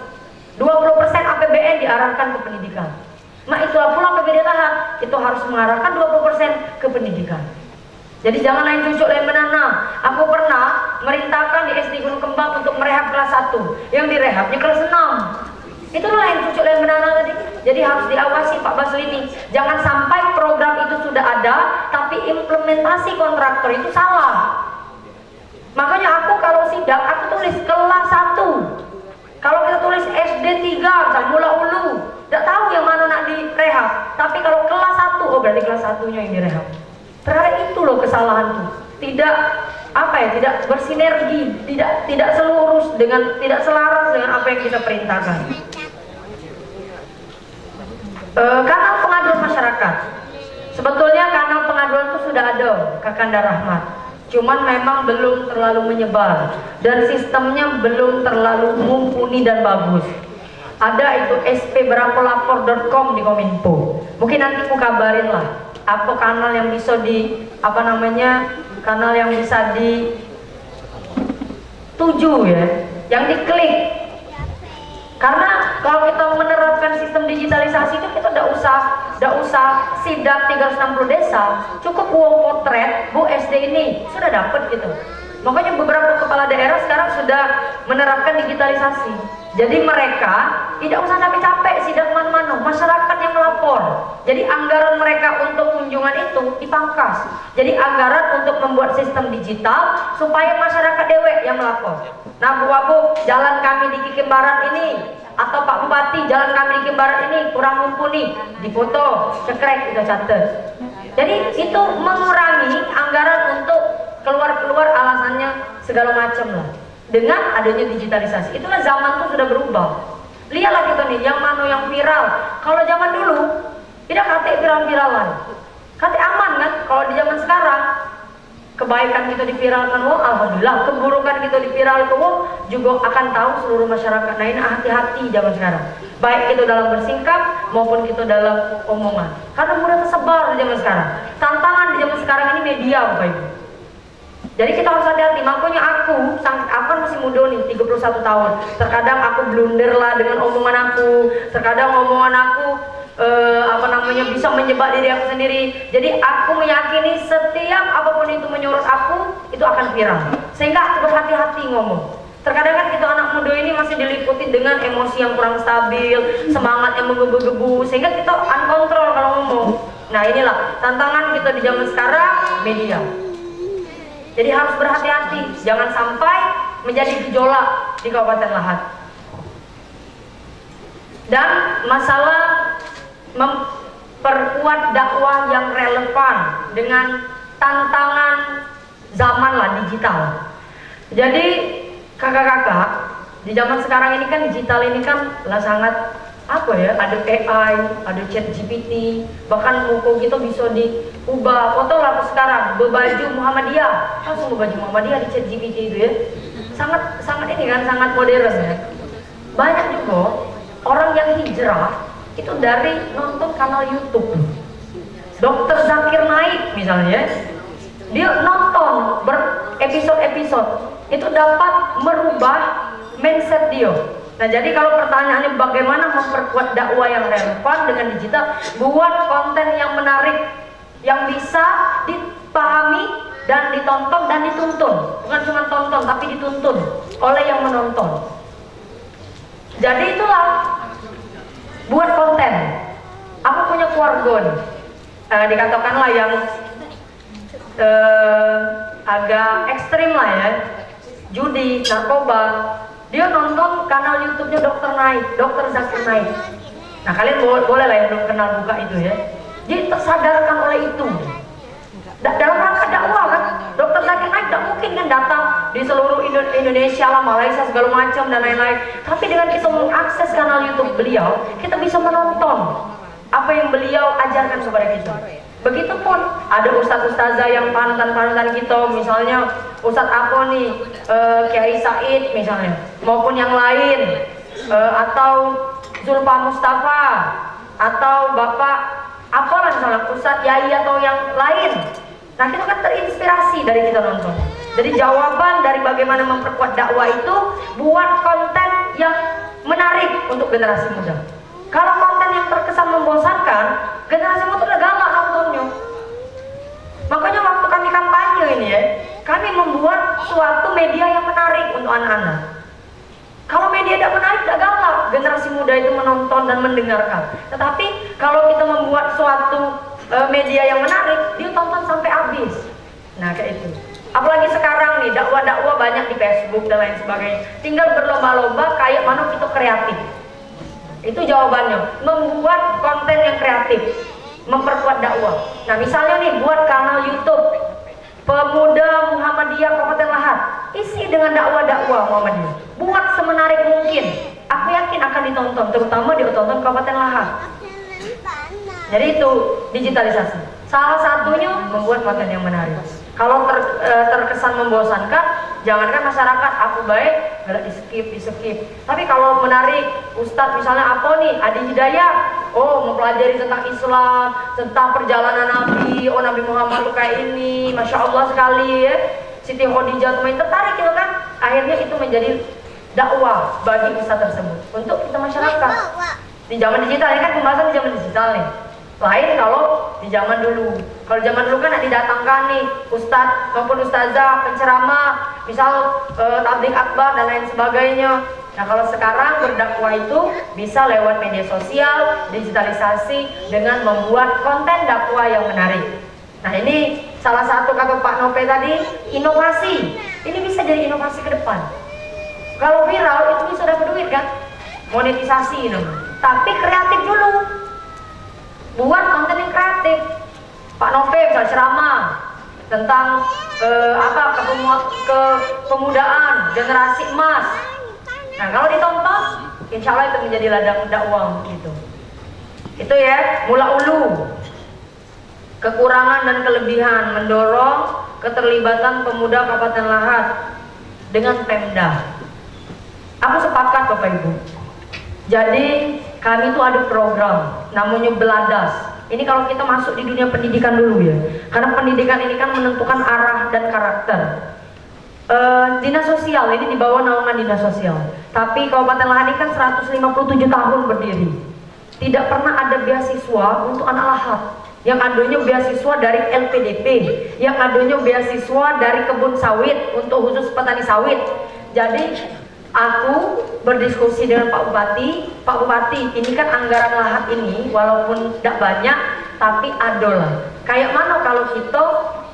20% APBN diarahkan ke pendidikan. Nah itulah pula APBD lahat, itu harus mengarahkan 20% ke pendidikan. Jadi jangan lain cucuk lain menanam. Aku pernah merintahkan di SD Gunung Kembang untuk merehab kelas 1, yang direhabnya kelas 6. Itu lain cucuk lain menanam tadi. Jadi harus diawasi Pak Baslini. Jangan sampai program itu sudah ada, tapi implementasi kontraktor itu salah. Makanya aku kalau sidak, aku tulis kelas 1. Kalau kita tulis SD 3, misalnya Mula Ulu, tidak tahu yang mana nak direhab. Tapi kalau kelas 1, oh berarti kelas 1-nya yang direhab. Terhadap itu loh kesalahan tuh. Tidak tidak bersinergi, tidak selurus dengan, tidak selaras dengan apa yang kita perintahkan. Kanal pengaduan masyarakat. Sebetulnya kanal pengaduan itu sudah ada, Kakanda Rahmat. Cuman memang belum terlalu menyebar dan sistemnya belum terlalu mumpuni dan bagus. Ada itu spberapolapor.com di Kominfo. Mungkin nanti aku kabarin lah apa kanal yang bisa kanal yang bisa dituju ya, yang diklik. Karena kalau kita menerapkan sistem digitalisasi itu kita tidak usah sidak 360 desa, cukup uang potret Bu SD ini sudah dapat gitu. Makanya beberapa kepala daerah sekarang sudah menerapkan digitalisasi. Jadi mereka tidak usah capek-capek sidak mana-mana, masyarakat yang melapor. Jadi anggaran mereka untuk kunjungan itu dipangkas. Jadi anggaran untuk membuat sistem digital supaya masyarakat dewek yang melapor. Nah Bu Wabu, jalan kami di Kikim Barat ini, atau Pak Bupati, jalan kami di Kikim Barat ini kurang mumpuni, difoto, cekrek, itu catat. Jadi itu mengurangi anggaran untuk keluar alasannya segala macam lah. Dengan adanya digitalisasi, itulah zaman tuh sudah berubah. Lihatlah kita nih, yang mana yang viral. Kalau zaman dulu tidak kate viral-viralan, kate aman kan. Kalau di zaman sekarang, kebaikan kita diviralkan, wah alhamdulillah. Keburukan kita diviralkan, wah juga akan tahu seluruh masyarakat. Nah ini hati-hati zaman sekarang. Baik itu dalam bersikap maupun kita dalam omongan. Karena mudah tersebar di zaman sekarang. Tantangan di zaman sekarang ini media, Bapak Ibu. Jadi kita harus hati-hati. Makanya aku kan masih muda nih, 31 tahun. Terkadang aku blunder lah dengan omongan aku. Terkadang omongan aku bisa menyebab diri aku sendiri. Jadi aku meyakini setiap apapun itu menyorot aku, itu akan viral. Sehingga aku berhati-hati ngomong. Terkadang kan kita anak muda ini masih diliputi dengan emosi yang kurang stabil, semangat yang menggebu-gebu, sehingga kita uncontrol kalau ngomong. Nah inilah tantangan kita di zaman sekarang, media. Jadi harus berhati-hati, jangan sampai menjadi gejolak di Kabupaten Lahat. Dan masalah memperkuat dakwah yang relevan dengan tantangan zaman lah digital. Jadi kakak-kakak, di zaman sekarang ini kan digital ini kan lah sangat ada AI, ada chat GPT, bahkan muka kita bisa diubah. Foto lah aku sekarang berbaju Muhammadiyah, langsung berbaju Muhammadiyah di chat GPT itu ya. Sangat modern ya. Banyak juga orang yang hijrah itu dari nonton kanal YouTube. Dr. Zakir Naik misalnya, dia nonton berepisode-episode, itu dapat merubah mindset dia. Nah jadi kalau pertanyaannya bagaimana memperkuat dakwah yang relevan dengan digital, buat konten yang menarik, yang bisa dipahami dan ditonton dan dituntun. Bukan cuma tonton tapi dituntun oleh yang menonton. Jadi itulah buat konten. Aku punya keluarga nih, dikatakanlah yang agak ekstrim lah ya, judi, narkoba. Dia nonton kanal YouTube-nya Dr. Zakir Naik. Nah kalian boleh lah yang belum kenal buka itu ya. Jadi tersadarkan oleh itu. Dalam rangka dakwah kan, Dr. Zakir Naik tidak mungkin kan datang di seluruh Indonesia lah, Malaysia segala macam dan lain-lain. Tapi dengan kita mengakses kanal YouTube beliau, kita bisa menonton apa yang beliau ajarkan kepada kita. Begitupun ada ustadz-ustazah yang panutan-panutan kita, misalnya Ustadz apa nih, Kiai Said misalnya, maupun yang lain, atau Zulfa Mustafa, atau Bapak apalah misalnya Ustadz Yai atau yang lain. Nah kita kan terinspirasi dari kita nonton. Jadi jawaban dari bagaimana memperkuat dakwah itu, buat konten yang menarik untuk generasi muda. Kalau konten yang terkesan membosankan, generasi muda udah galak nontonnya. Makanya waktu kami kampanye ini ya, kami membuat suatu media yang menarik untuk anak-anak. Kalau media tidak menarik, tidak galak generasi muda itu menonton dan mendengarkan. Tetapi kalau kita membuat suatu media yang menarik, dia tonton sampai habis. Nah kayak itu. Apalagi sekarang nih, dakwah-dakwah banyak di Facebook dan lain sebagainya. Tinggal berlomba-lomba kayak mana kita kreatif. Itu jawabannya, membuat konten yang kreatif, memperkuat dakwah. Nah misalnya nih, buat kanal YouTube Pemuda Muhammadiyah Kabupaten Lahat, isi dengan dakwah-dakwah Muhammadiyah. Buat semenarik mungkin. Aku yakin akan ditonton, terutama ditonton Kabupaten Lahat. Jadi itu digitalisasi. Salah satunya membuat konten yang menarik. Kalau terkesan membosankan, jangankan masyarakat, aku baik, nggak di skip. Tapi kalau menarik, Ustadz misalnya apa nih, Adi Hidayat, oh mempelajari tentang Islam, tentang perjalanan Nabi, oh Nabi Muhammad tuh kayak ini, Masya Allah sekali ya, Siti Khadijah main tertarik gitu kan, akhirnya itu menjadi dakwah bagi Ustadz tersebut untuk kita masyarakat. Di zaman digital ini kan pembahasan di zaman digital nih. Lain kalau di zaman dulu. Kalau zaman dulu kan didatangkan nih ustadz maupun ustazah, penceramah, misal tabligh akbar dan lain sebagainya. Nah kalau sekarang berdakwah itu bisa lewat media sosial, digitalisasi dengan membuat konten dakwah yang menarik. Nah ini salah satu kata Pak Nope tadi, inovasi. Ini bisa jadi inovasi ke depan. Kalau viral itu bisa dapat duit kan? Monetisasi namanya. Tapi kreatif dulu. Buat konten yang kreatif. Pak Nope bisa ceramah tentang kepemudaan generasi emas. Nah kalau ditonton, insya Allah itu menjadi ladang dakwah gitu. Itu ya, mula ulu. Kekurangan dan kelebihan mendorong keterlibatan pemuda Kabupaten Lahat dengan Pemda. Aku sepakat Bapak Ibu. Jadi kami tuh ada program namanya Beladas. Ini kalau kita masuk di dunia pendidikan dulu ya, karena pendidikan ini kan menentukan arah dan karakter. Dinas sosial ini di bawah naungan dinas sosial. Tapi Kabupaten Lahat ini kan 157 tahun berdiri. Tidak pernah ada beasiswa untuk anak Lahat. Yang adanya beasiswa dari LPDP, yang adanya beasiswa dari kebun sawit untuk khusus petani sawit. Jadi aku berdiskusi dengan Pak Bupati, ini kan anggaran Lahat ini walaupun tidak banyak, tapi adalah. Kayak mana kalau kita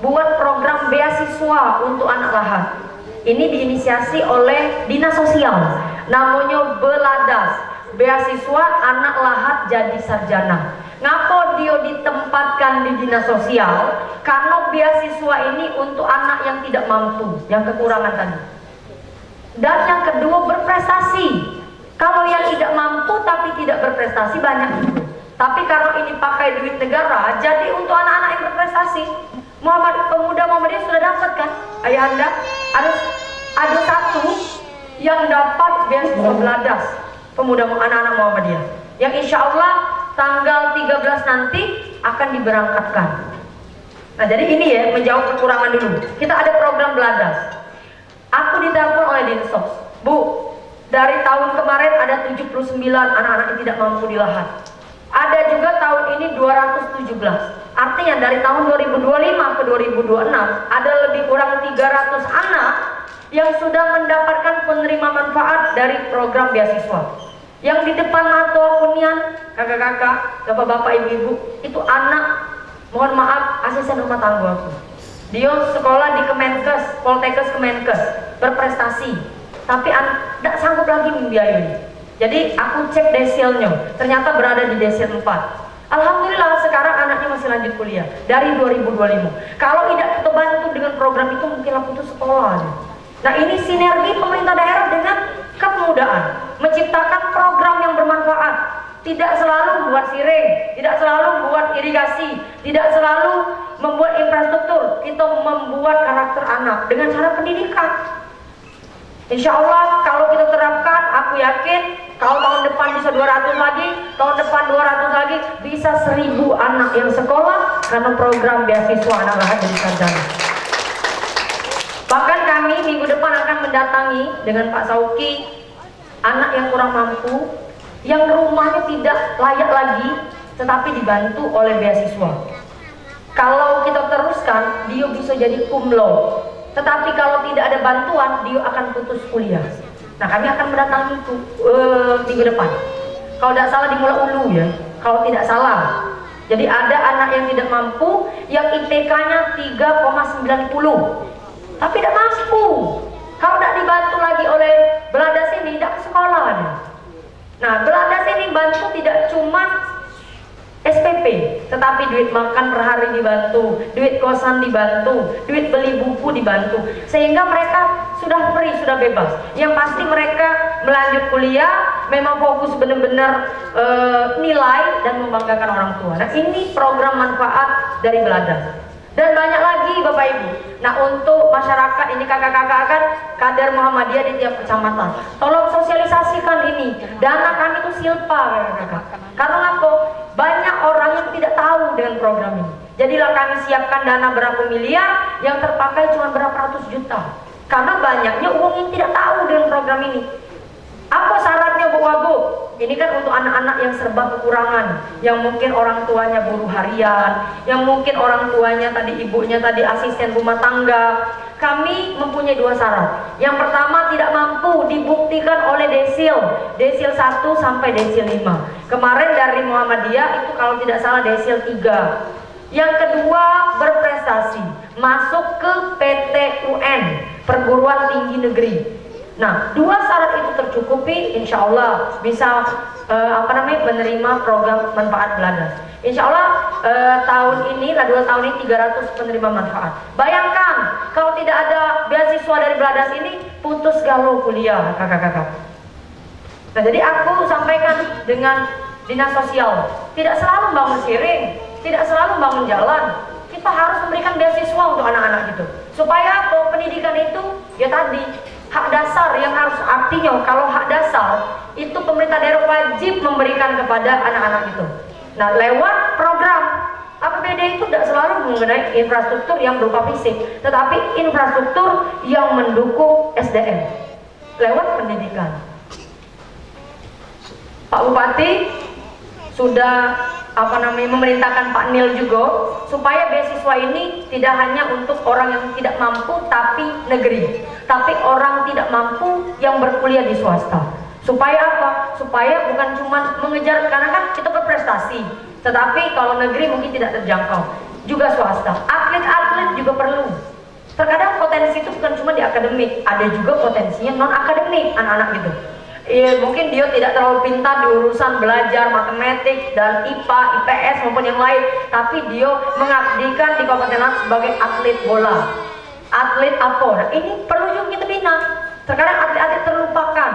buat program beasiswa untuk anak Lahat? Ini diinisiasi oleh Dinas Sosial, namanya Beladas, beasiswa anak Lahat jadi sarjana. Ngapa dia ditempatkan di Dinas Sosial? Karena beasiswa ini untuk anak yang tidak mampu, yang kekurangan tadi. Dan yang kedua berprestasi. Kalau yang tidak mampu tapi tidak berprestasi banyak itu. Tapi karena ini pakai duit negara, jadi untuk anak-anak yang berprestasi, pemuda Muhammadiyah sudah dapat kan? Ayah anda ada satu yang dapat beasiswa Beladas, pemuda anak-anak Muhammadiyah, yang insya Allah tanggal 13 nanti akan diberangkatkan. Nah jadi ini ya, menjawab kekurangan dulu. Kita ada program Beladas. Aku ditelepon oleh Dinsos, Bu, dari tahun kemarin ada 79 anak-anak yang tidak mampu di Lahat. Ada juga tahun ini 217. Artinya dari tahun 2025 ke 2026 ada lebih kurang 300 anak yang sudah mendapatkan penerima manfaat dari program beasiswa. Yang di depan mata kunian, kakak-kakak, bapak-bapak, ibu-ibu, itu anak, mohon maaf, asisten rumah tangga aku. Dia sekolah di Kemenkes, Poltekkes Kemenkes, berprestasi, tapi tidak sanggup lagi membiayai. Jadi aku cek desilnya, ternyata berada di desil 4. Alhamdulillah sekarang anaknya masih lanjut kuliah dari 2025. Kalau tidak kita bantu dengan program itu mungkin aku tuh sekolah. Nah ini sinergi pemerintah daerah dengan kepemudaan, menciptakan program yang bermanfaat. tidak selalu buat siring, tidak selalu buat irigasi, tidak selalu membuat infrastruktur. Kita membuat karakter anak dengan cara pendidikan. Insya Allah kalau kita terapkan, aku yakin kalau tahun depan bisa 200 lagi, tahun depan 200 lagi, bisa 1000 anak yang sekolah karena program beasiswa anak lahat dari sarjana. Bahkan kami minggu depan akan mendatangi dengan Pak Sauki anak yang kurang mampu, yang rumahnya tidak layak lagi, tetapi dibantu oleh beasiswa. Kalau kita teruskan, dia bisa jadi cum laude. Tetapi kalau tidak ada bantuan, dia akan putus kuliah. Nah, kami akan mendatangi itu minggu depan. Kalau tidak salah di Mula Ulu ya, kalau tidak salah. Jadi ada anak yang tidak mampu, yang IPK-nya 3,90, tapi tidak mampu. Kalau tidak dibantu lagi oleh Beladas ini, tidak ke sekolah. Nah, Beladas ini bantu tidak cuma SPP, tetapi duit makan per hari dibantu, duit kosan dibantu, duit beli buku dibantu, sehingga mereka sudah free, sudah bebas. Yang pasti mereka melanjut kuliah, memang fokus benar-benar nilai dan membanggakan orang tua. Nah, ini program manfaat dari Beladas. Dan banyak lagi Bapak Ibu. Nah, untuk masyarakat ini kakak-kakak kan kader Muhammadiyah di tiap kecamatan, tolong sosialisasikan ini. Dana kami itu silpa kakak-kakak. Karena apa? Banyak orang yang tidak tahu dengan program ini. Jadilah kami siapkan dana berapa miliar, yang terpakai cuma berapa ratus juta. Karena banyaknya uang yang tidak tahu dengan program ini. Apa syaratnya Bu Wabu? Ini kan untuk anak-anak yang serba kekurangan, yang mungkin orang tuanya buruh harian, yang mungkin orang tuanya tadi ibunya tadi asisten rumah tangga. Kami mempunyai 2 syarat. Yang pertama, tidak mampu dibuktikan oleh desil 1 sampai desil 5. Kemarin dari Muhammadiyah itu kalau tidak salah desil 3. Yang kedua, berprestasi, masuk ke PTUN, perguruan tinggi negeri. Nah, 2 syarat itu tercukupi, insya Allah bisa menerima program manfaat Beladas. Insya Allah tahun ini, 2 tahun ini 300 penerima manfaat. Bayangkan kalau tidak ada beasiswa dari Beladas ini, putus galau kuliah kakak-kakak. Nah, jadi aku sampaikan dengan dinas sosial, tidak selalu bangun siring, tidak selalu bangun jalan. Kita harus memberikan beasiswa untuk anak-anak gitu, supaya pendidikan itu ya tadi hak dasar yang harus, artinya kalau hak dasar itu pemerintah daerah wajib memberikan kepada anak-anak itu. Nah, lewat program APBD itu tidak selalu mengenai infrastruktur yang berupa fisik, tetapi infrastruktur yang mendukung SDM lewat pendidikan. Pak Bupati sudah memerintahkan Pak Nil juga supaya beasiswa ini tidak hanya untuk orang yang tidak mampu tapi negeri, tapi orang tidak mampu yang berkuliah di swasta. Supaya apa? Supaya bukan cuma mengejar, karena kan kita berprestasi, tetapi kalau negeri mungkin tidak terjangkau, juga swasta. Atlet-atlet juga perlu. Terkadang potensi itu bukan cuma di akademik, ada juga potensinya non akademik anak-anak gitu. Mungkin dia tidak terlalu pintar di urusan belajar matematik dan IPA, IPS maupun yang lain, tapi dia mengabdikan di Kabupaten Lahat sebagai atlet bola, atlet apa. Nah, ini perlu juga kita bina. Terkadang atlet-atlet terlupakan.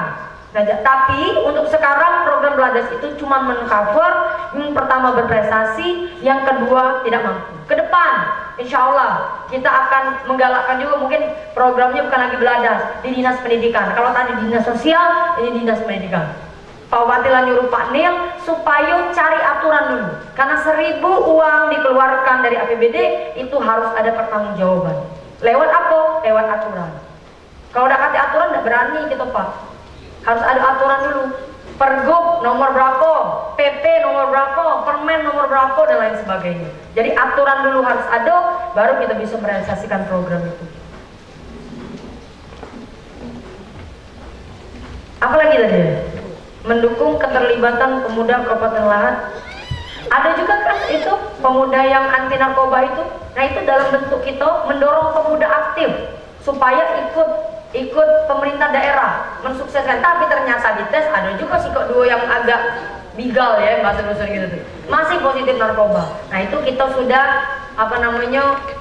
Nah, tapi untuk sekarang program Beladas itu cuma mengcover yang pertama berprestasi, yang kedua tidak mampu. Ke depan, insya Allah kita akan menggalakkan juga, mungkin programnya bukan lagi Beladas, di dinas pendidikan. Kalau tadi dinas sosial, ini dinas pendidikan. Pak Bupati lah nyuruh Pak Nil supaya cari aturan dulu, karena 1000 uang dikeluarkan dari APBD itu harus ada pertanggungjawaban. Lewat apa? Lewat aturan. Kalau udah kasih aturan tidak berani kita Pak. Harus ada aturan dulu. Pergub nomor berapa, PP nomor berapa, permen nomor berapa, dan lain sebagainya. Jadi aturan dulu harus ada, baru kita bisa merealisasikan program itu. Apalagi tadi? Mendukung keterlibatan pemuda Kabupaten Lahat. Ada juga kan itu pemuda yang anti narkoba itu. Nah, itu dalam bentuk kita mendorong pemuda aktif supaya ikut pemerintah daerah mensukseskan. Tapi ternyata di tes ada juga sih kok 2 yang agak bigal ya, bahasa dusun gitu tuh, masih positif narkoba. Nah, itu kita sudah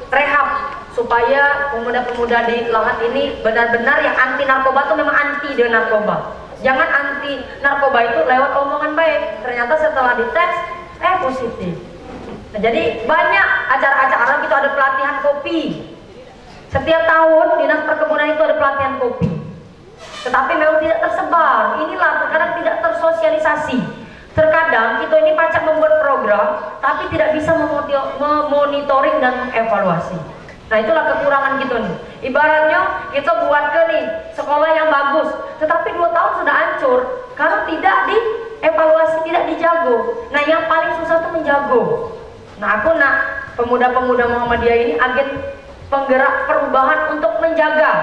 rehab supaya pemuda-pemuda di Lahat ini benar-benar yang anti narkoba tuh memang anti dengan narkoba. Jangan anti narkoba itu lewat omongan baik. Ternyata setelah dites, positif. Nah, jadi banyak acara-acara gitu, ada pelatihan kopi. Setiap tahun dinas perkebunan itu ada pelatihan kopi. Tetapi memang tidak tersebar. Inilah terkadang tidak tersosialisasi. Terkadang kita ini pacak membuat program, tapi tidak bisa memonitoring dan mengevaluasi. Nah, itulah kekurangan kita nih. Ibaratnya kita buat ke nih sekolah yang bagus, tetapi 2 tahun sudah hancur karena tidak dievaluasi, tidak dijago. Nah, yang paling susah itu menjago. Nah, aku nak pemuda-pemuda Muhammadiyah ini agen penggerak perubahan untuk menjaga.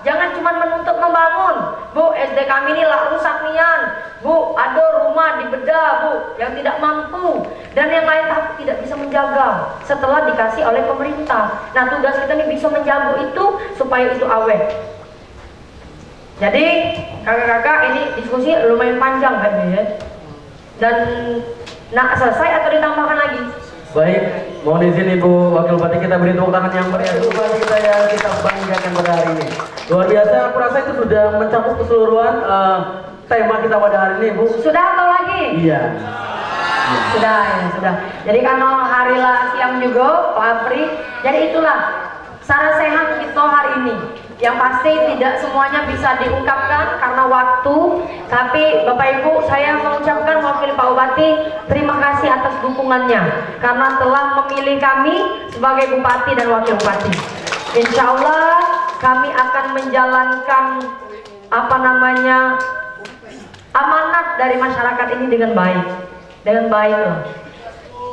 Jangan cuma menuntut membangun. Bu, SD kami ini lah rusak nian. Bu, ada rumah dibedah, Bu, yang tidak mampu. Dan yang lain tapi tidak bisa menjaga setelah dikasih oleh pemerintah. Nah, tugas kita nih bisa menjaga itu supaya itu awet. Jadi, kakak-kakak ini diskusi lumayan panjang kan ya. Dan nak selesai atau ditambahkan lagi? Baik, mohon izin Ibu Wakil Bupati, kita beri tepuk tangan yang meriah untuk Bupati kita yang kita banggakan pada hari ini. Luar biasa, aku rasa itu sudah mencakup keseluruhan tema kita pada hari ini, Bu. Sudah atau lagi? Iya. Sudah, ya sudah. Jadi karena hari lah siang juga, Pak Apri. Jadi itulah cara sehat kita hari ini. Yang pasti tidak semuanya bisa diungkapkan karena waktu. Tapi Bapak Ibu, saya mengucapkan mewakili Pak Bupati, terima kasih atas dukungannya karena telah memilih kami sebagai Bupati dan Wakil Bupati. Insya Allah kami akan menjalankan amanat dari masyarakat ini dengan baik, loh.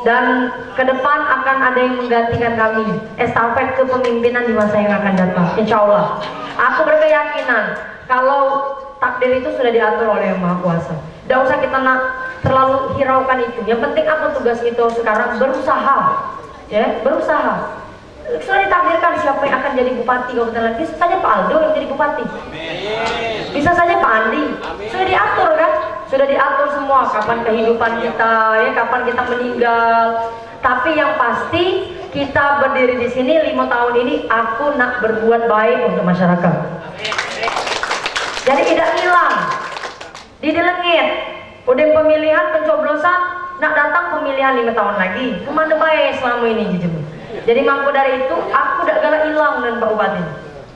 Dan ke depan akan ada yang menggantikan kami, estafet kepemimpinan di masa yang akan datang, insya Allah. Aku berkeyakinan kalau takdir itu sudah diatur oleh Yang Maha Kuasa. Tidak usah kita terlalu hiraukan itu. Yang penting apa tugas kita sekarang? Berusaha, ya, berusaha. Sudah ditakdirkan siapa yang akan jadi bupati Kabupaten Lahat. Bisa saja Pak Aldo yang jadi bupati, bisa saja Pak Andi. Sudah diatur kan? Sudah diatur semua kapan kehidupan kita, ya, kapan kita meninggal. Tapi yang pasti kita berdiri di sini 5 tahun ini, aku nak berbuat baik untuk masyarakat. Jadi tidak hilang, didelengit. Udah pemilihan pencoblosan, nak datang pemilihan 5 tahun lagi. Kemana baik selama ini gitu. Jadi mampu dari itu, aku tidak galak hilang dan Pak Bupati.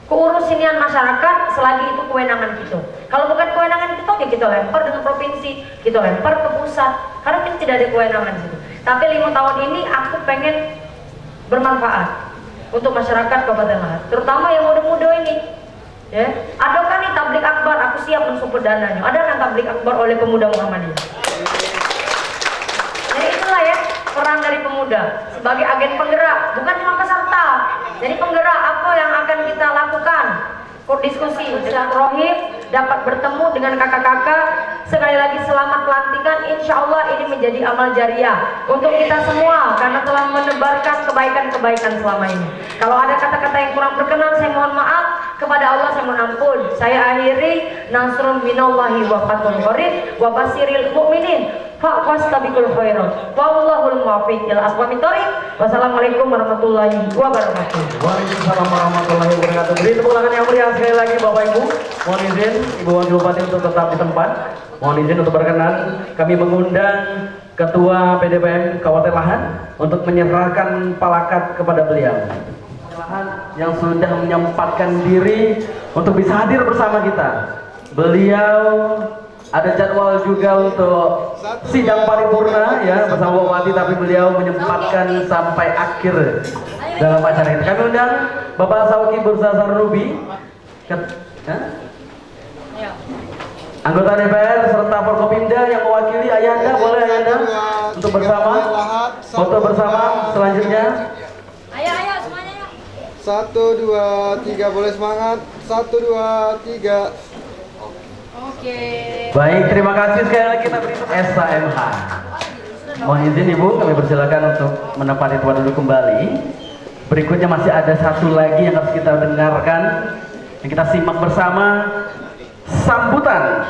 Keurusinan masyarakat selagi itu kewenangan kita. Kalau bukan kewenangan kita, ya kita lempar dengan provinsi, kita lempar ke pusat. Karena kita tidak ada kewenangan di situ. Tapi 5 tahun ini aku pengen bermanfaat untuk masyarakat Kabupaten Lahat, terutama yang muda-muda ini. Ya, ada kan nih tablik akbar, aku siap mensupport dananya. Ada kan tablik akbar oleh pemuda Muhammadiyah. Jadi itulah ya peran dari pemuda sebagai agen penggerak, bukan cuma peserta. Jadi penggerak apa yang akan kita lakukan? Berdiskusi, silaturahim, dapat bertemu dengan kakak-kakak. Sekali lagi selamat pelantikan. Insya Allah ini menjadi amal jariah untuk kita semua karena telah menebarkan kebaikan-kebaikan selama ini. Kalau ada kata-kata yang kurang berkenan, saya mohon maaf. Kepada Allah saya mohon ampun. Saya akhiri, nasrun minallahi wa fathun qarib wa basiril mu'minin fa'fastabiqul khairat wallahul muwaffiq ila aqwamit thoriq. Wassalamualaikum warahmatullahi wabarakatuh. Waalaikumsalam warahmatullahi wabarakatuh. Beri tepuk tangan yang meriah sekali lagi Bapak Ibu. Mohon izin Ibu Wakil Bupati untuk tetap di tempat. Mohon izin untuk berkenan kami mengundang Ketua PDPM Kabupaten Lahat untuk menyerahkan palakat kepada beliau. Yang sudah menyempatkan diri untuk bisa hadir bersama kita. Beliau ada jadwal juga untuk sidang paripurna ya bersama Bupati, tapi beliau menyempatkan sampai akhir dalam acara ini. Kami undang Bapak Sauki Bursa Sarnubi, anggota DPR serta Forkopimda yang mewakili Ayanda. Boleh Ayanda untuk bersama foto bersama selanjutnya. Ayo semuanya yuk. 1, 2, 3, boleh semangat. 1, 2, 3. Oke. Baik, terima kasih sekali lagi kita beri SAMH. Mohon izin Ibu, kami persilakan untuk menempati tempat duduk kembali. Berikutnya masih ada satu lagi yang harus kita dengarkan, yang kita simak bersama, sambutan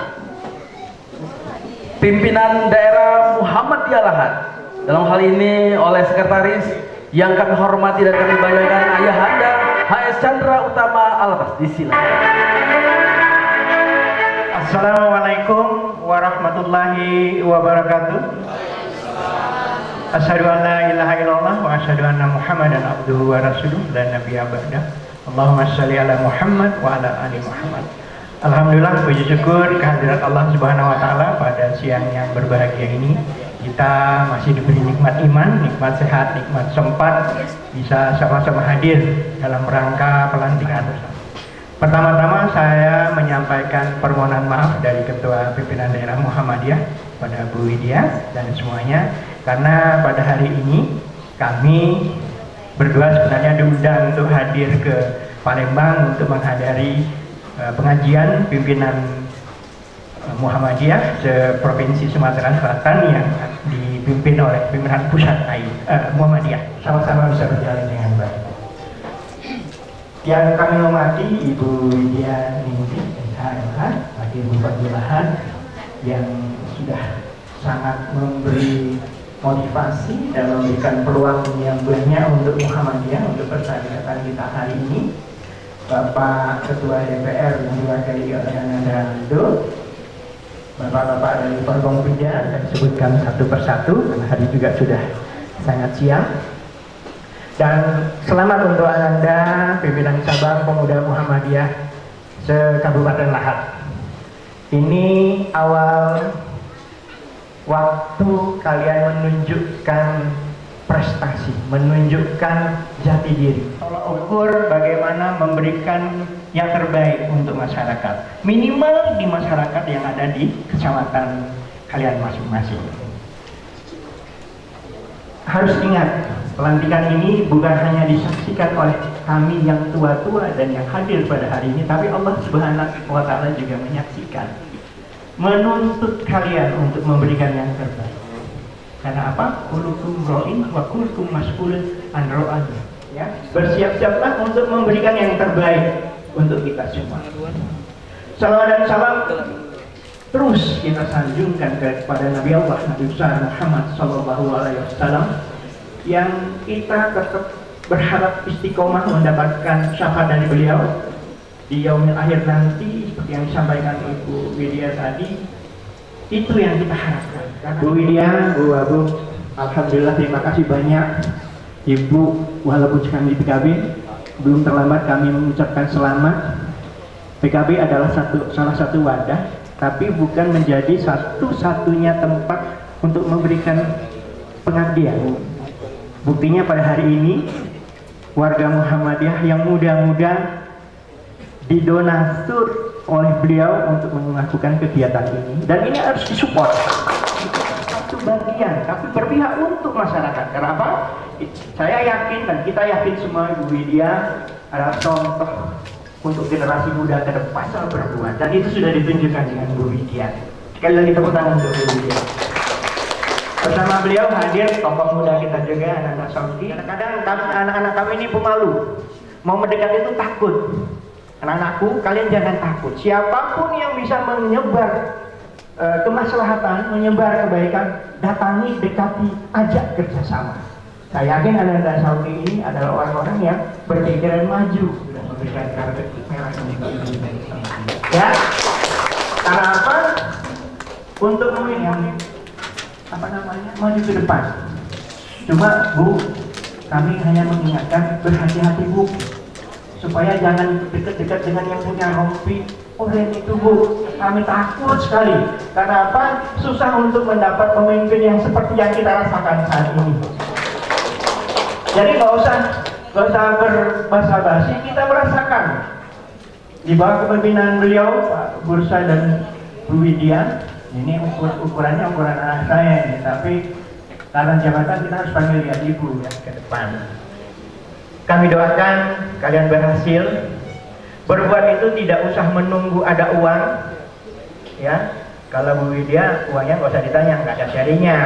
pimpinan daerah Muhammadiyah Lahat. Dalam hal ini oleh sekretaris yang kami hormati dan kami banggakan Ayahanda HS Chandra Utama Albas. Disilakan. Assalamualaikum warahmatullahi wabarakatuh. Asyhadu an la ilaha illallah wa asyhadu anna Muhammadan abduhu wa rasuluh la nabiyya ba'dah. Allahumma shalli ala Muhammad wa ala ali Muhammad. Alhamdulillah, puji syukur kehadirat Allah Subhanahu wa taala pada siang yang berbahagia ini. Kita masih diberi nikmat iman, nikmat sehat, nikmat sempat bisa sama-sama hadir dalam rangka pelantikan. Pertama-tama saya menyampaikan permohonan maaf dari Ketua Pimpinan Daerah Muhammadiyah pada Bu Widya dan semuanya, karena pada hari ini kami berdua sebenarnya diundang untuk hadir ke Palembang untuk menghadiri pengajian pimpinan Muhammadiyah se-Provinsi Sumatera Selatan yang dipimpin oleh pimpinan pusat Muhammadiyah. Sama-sama bisa berjalan dengan baik. Yang kami hormati Ibu Widya Ningti SHMH, Wakil Bupati Lahat, yang sudah sangat memberi motivasi dan memberikan peluang yang banyak untuk Muhammadiyah untuk persyaratan kita hari ini. Bapak Ketua DPR yang diwakili oleh Ananda Rido, Bapak-bapak dari Forkompinda akan disebutkan satu persatu karena hari juga sudah sangat siang. Dan selamat untuk Anda, pimpinan cabang Pemuda Muhammadiyah se-Kabupaten Lahat. Ini awal waktu kalian menunjukkan prestasi, menunjukkan jati diri. Tolak ukur bagaimana memberikan yang terbaik untuk masyarakat. Minimal di masyarakat yang ada di kecamatan kalian masing-masing. Harus ingat, pelantikan ini bukan hanya disaksikan oleh kami yang tua-tua dan yang hadir pada hari ini, tapi Allah Subhanahu wa taala juga menyaksikan. Menuntut kalian untuk memberikan yang terbaik. Karena apa? Kulukum ro'in wa kulukum mas'ulun an ro'annya. Ya, bersiap-siaplah untuk memberikan yang terbaik untuk kita semua. Salawat dan salam terus kita sanjungkan kepada Nabi Allah Nabi besar Muhammad Sallallahu Alaihi Wasallam, yang kita tetap berharap istiqomah mendapatkan syafaat dari beliau di yaumil akhir nanti, seperti yang disampaikan Ibu Widya tadi. Itu yang kita harapkan. Bu Widya, Bu Abu, alhamdulillah, terima kasih banyak Ibu. Walaupun kami di PKB belum terlambat kami mengucapkan selamat. PKB adalah salah satu wadah, tapi bukan menjadi satu-satunya tempat untuk memberikan pengabdian. Buktinya pada hari ini warga Muhammadiyah yang muda-muda didonatur oleh beliau untuk melakukan kegiatan ini, dan ini harus disupport. Satu bagian, tapi berpihak untuk masyarakat. Karena apa? Saya yakin dan kita yakin semua Ibu Widya adalah contoh untuk generasi muda ke depan dalam berbuat, dan itu sudah ditunjukkan dengan Bu Widya. Sekali lagi tepuk tangan untuk Bu Widya. Bersama beliau hadir tokoh muda kita juga, anak-anak Saudi. Kadang-kadang anak-anak kami ini pemalu, mau mendekat itu takut. Anak-anakku, kalian jangan takut. Siapapun yang bisa menyebar kemaslahatan, menyebar kebaikan, datangi, dekati, ajak kerjasama. Saya yakin anak-anak Saudi ini adalah orang-orang yang berpikiran maju, sudah memberikan karpet merah ini. Ya, karena apa? Untuk yang maju ke depan. Cuma Bu, kami hanya mengingatkan berhati-hati Bu, supaya jangan dekat-dekat dengan yang punya rompi. Oleh itu Bu, kami takut sekali. Karena apa? Susah untuk mendapat pemimpin yang seperti yang kita rasakan saat ini. Jadi nggak usah berbasa-basi, kita merasakan di bawah kepemimpinan beliau Pak Bursa dan Bu Widya. Ini ukurannya ukuran anak saya ini, tapi karena jabatan kita harus panggil ya Ibu ya ke depan. Kami doakan kalian berhasil. Berbuat itu tidak usah menunggu ada uang, ya. Kalau Bu Widya uangnya nggak usah ditanya, nggak ada syarinya,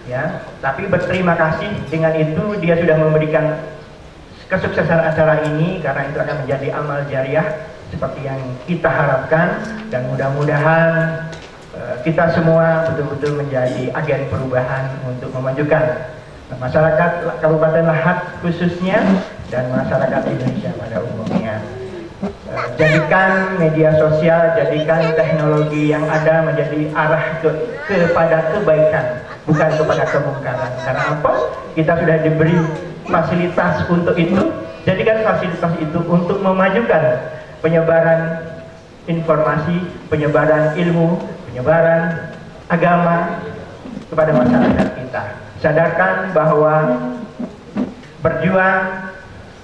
ya. Tapi berterima kasih, dengan itu dia sudah memberikan kesuksesan acara ini, karena itu akan menjadi amal jariah seperti yang kita harapkan, dan mudah-mudahan kita semua betul-betul menjadi agen perubahan untuk memajukan masyarakat Kabupaten Lahat khususnya dan masyarakat Indonesia pada umumnya. jadikan media sosial, jadikan teknologi yang ada menjadi arah kepada kebaikan, bukan kepada kemungkaran. Karena apa? Kita sudah diberi fasilitas untuk itu. Jadikan fasilitas itu untuk memajukan penyebaran informasi, penyebaran ilmu, penyebaran agama kepada masyarakat kita. Sadarkan bahwa berjuang,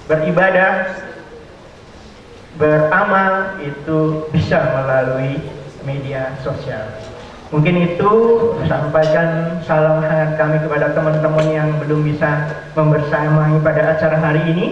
beribadah, beramal itu bisa melalui media sosial. Mungkin itu sampaikan salam hangat kami kepada teman-teman yang belum bisa membersamai pada acara hari ini.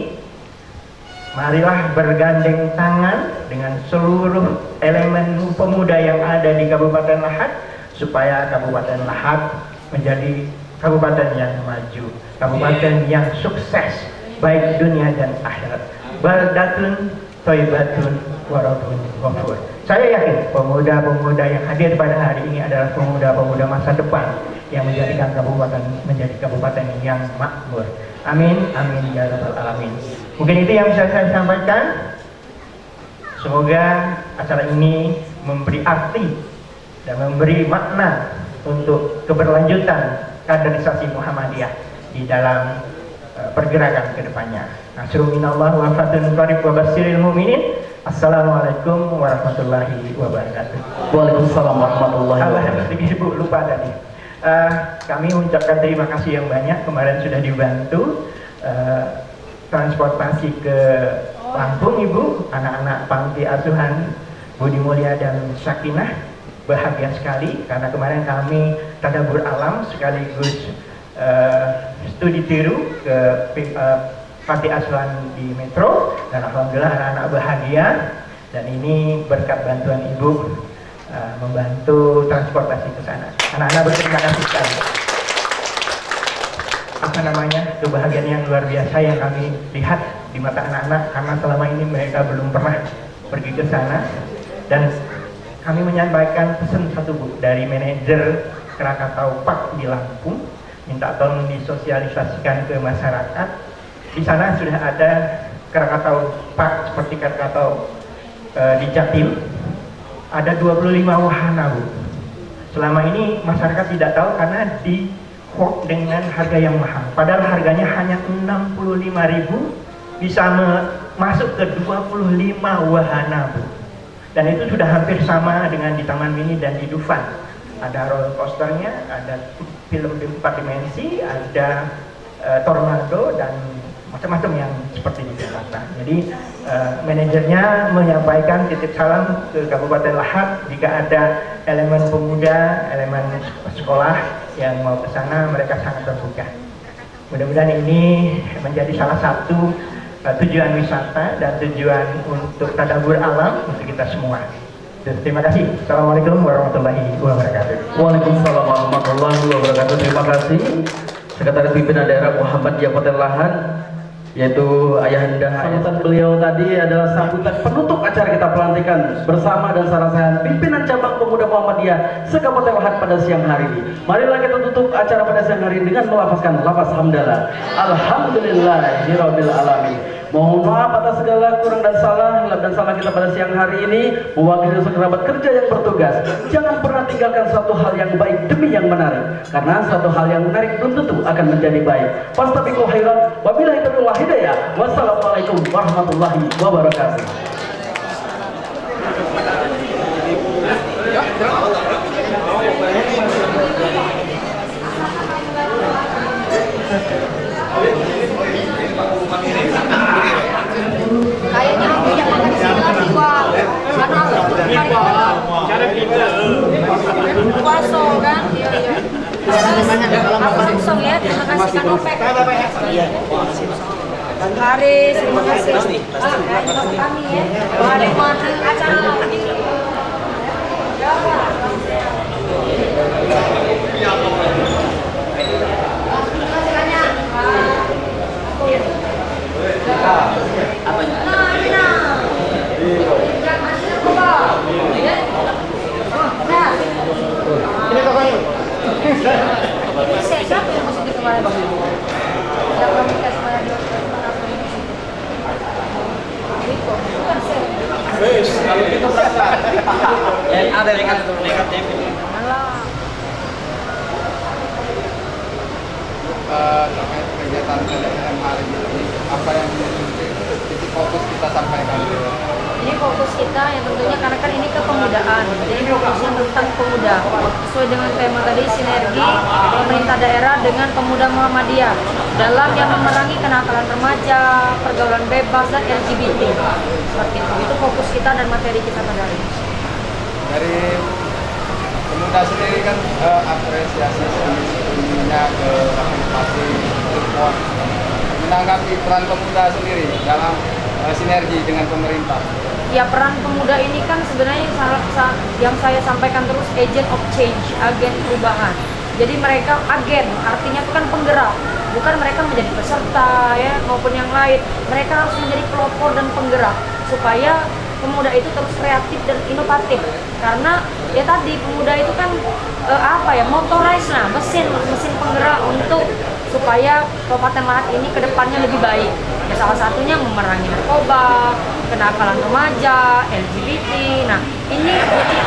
Marilah bergandeng tangan dengan seluruh elemen pemuda yang ada di Kabupaten Lahat supaya Kabupaten Lahat menjadi kabupaten yang maju, kabupaten yang sukses baik dunia dan akhirat. Baldatun thayyibatun wa rabbun ghafur. Saya yakin pemuda-pemuda yang hadir pada hari ini adalah pemuda-pemuda masa depan yang menjadikan kabupaten menjadi kabupaten yang makmur. Amin, amin ya rabbal alamin. Mungkin itu yang bisa saya sampaikan. Semoga acara ini memberi arti dan memberi makna untuk keberlanjutan kaderisasi Muhammadiyah di dalam pergerakan ke depannya. Nasrun minallah wa fatun qarib wa basyiril mu'minin. Assalamualaikum warahmatullahi wabarakatuh. Waalaikumsalam warahmatullahi wabarakatuh. Ibu lupa tadi. Kami mengucapkan terima kasih yang banyak. Kemarin sudah dibantu transportasi ke Lampung, Ibu, anak-anak panti asuhan Budi Mulia dan Sakinah. Bahagia sekali karena kemarin kami tadabbur alam sekaligus studi tiru ke panti asuhan di Metro, dan alhamdulillah anak-anak bahagia, dan ini berkat bantuan Ibu membantu transportasi ke sana. Anak-anak berterima kasih sekali. Apa namanya, kebahagiaan yang luar biasa yang kami lihat di mata anak-anak karena selama ini mereka belum pernah pergi ke sana. Dan kami menyampaikan pesan satu, Bu, dari manajer Krakatau Park di Lampung, minta tolong disosialisasikan ke masyarakat. Di sana sudah ada Krakatau Park seperti Krakatau di Jatim, ada 25 wahana, Bu. Selama ini masyarakat tidak tahu karena di quote dengan harga yang mahal. Padahal harganya hanya 65.000 bisa masuk ke 25 wahana, Bu. Dan itu sudah hampir sama dengan di Taman Mini dan di Dufan. Ada roller coasternya, ada film 4 dimensi, ada tornado dan macam-macam yang seperti di Jakarta. Jadi manajernya menyampaikan titip salam ke Kabupaten Lahat jika ada elemen pemuda, elemen sekolah yang mau ke sana, mereka sangat terbuka. Mudah-mudahan ini menjadi salah satu tujuan wisata dan tujuan untuk tadabbur alam untuk kita semua. Terima kasih. Assalamualaikum warahmatullahi wabarakatuh. Waalaikumsalam warahmatullahi wabarakatuh. Terima kasih Sekretaris Pimpinan Daerah Muhammadiyah Kabupaten Lahat, yaitu Ayahanda. Sambutan beliau tadi adalah sambutan penutup acara kita pelantikan bersama dan sarasehan pimpinan cabang pemuda Muhammadiyah se-Kabupaten Lahat pada siang hari ini. Marilah kita tutup acara pada siang hari ini dengan melafazkan lafaz hamdalah. Alhamdulillahirabbil alamin. Mohon maaf atas segala kurang dan salah, hilaf dan salah kita pada siang hari ini. Mewakili sekerabat kerja yang bertugas, jangan pernah tinggalkan suatu hal yang baik demi yang menarik, karena suatu hal yang menarik belum tentu akan menjadi baik. Fastabiqul khairat, wabillahi taufiq hidayah. Wassalamualaikum warahmatullahi wabarakatuh. Kayaknya aku yang makan di sini lagi, Wak. Karena aku puasa kan? Aku langsung ya, terima kasih Kak Nopek. Bang Haris, terima kasih. Kami ya, menikmati acara ini. Ini tokonya. Siapa yang masuk di kemarin? Yang kami tes kemarin. Bukan saya. Wes, kalau kita berangkat. Ada lekat terkait kegiatan PDM hari ini, apa yang titik fokus kita sampaikan? Ini fokus kita yang tentunya karena kan ini kepemudaan, jadi fokusnya tentang pemuda. Sesuai dengan tema tadi, sinergi pemerintah daerah dengan pemuda Muhammadiyah dalam yang memerangi kenakalan remaja, pergaulan bebas dan LGBT. Seperti itu fokus kita dan materi kita pada hari ini. Dari pemuda sendiri kan apresiasi sebelumnya ke partisipasi support, menanggapi peran pemuda sendiri dalam sinergi dengan pemerintah. Ya, peran pemuda ini kan sebenarnya yang saya sampaikan terus, agent of change, agen perubahan. Jadi mereka agen, artinya itu kan penggerak, bukan mereka menjadi peserta ya maupun yang lain. Mereka harus menjadi pelopor dan penggerak supaya pemuda itu terus kreatif dan inovatif. Karena ya tadi pemuda itu kan motorized, nah mesin penggerak untuk supaya Kabupaten Lahat ini kedepannya lebih baik. Ya, salah satunya memerangi narkoba, kenakalan remaja, LGBT. Nah, ini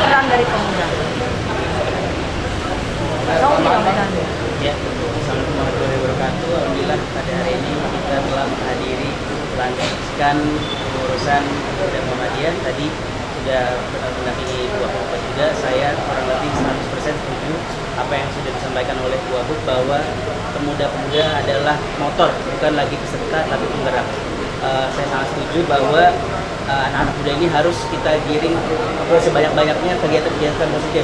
peran dari pemuda. Ya, Assalamualaikum warahmatullahi wabarakatuh. Alhamdulillah pada hari ini kita telah menghadiri pelantikan pengurusan Pemuda Muhammadiyah. Tadi sudah mendampingi Bu Wahub juga. Saya kurang lebih 100% setuju apa yang sudah disampaikan oleh Bu Wahub bahwa pemuda-pemuda adalah motor, bukan lagi peserta tapi penggerak. Saya sangat setuju bahwa anak-anak muda ini harus kita giring ke sebanyak-banyaknya kegiatan-kegiatan positif.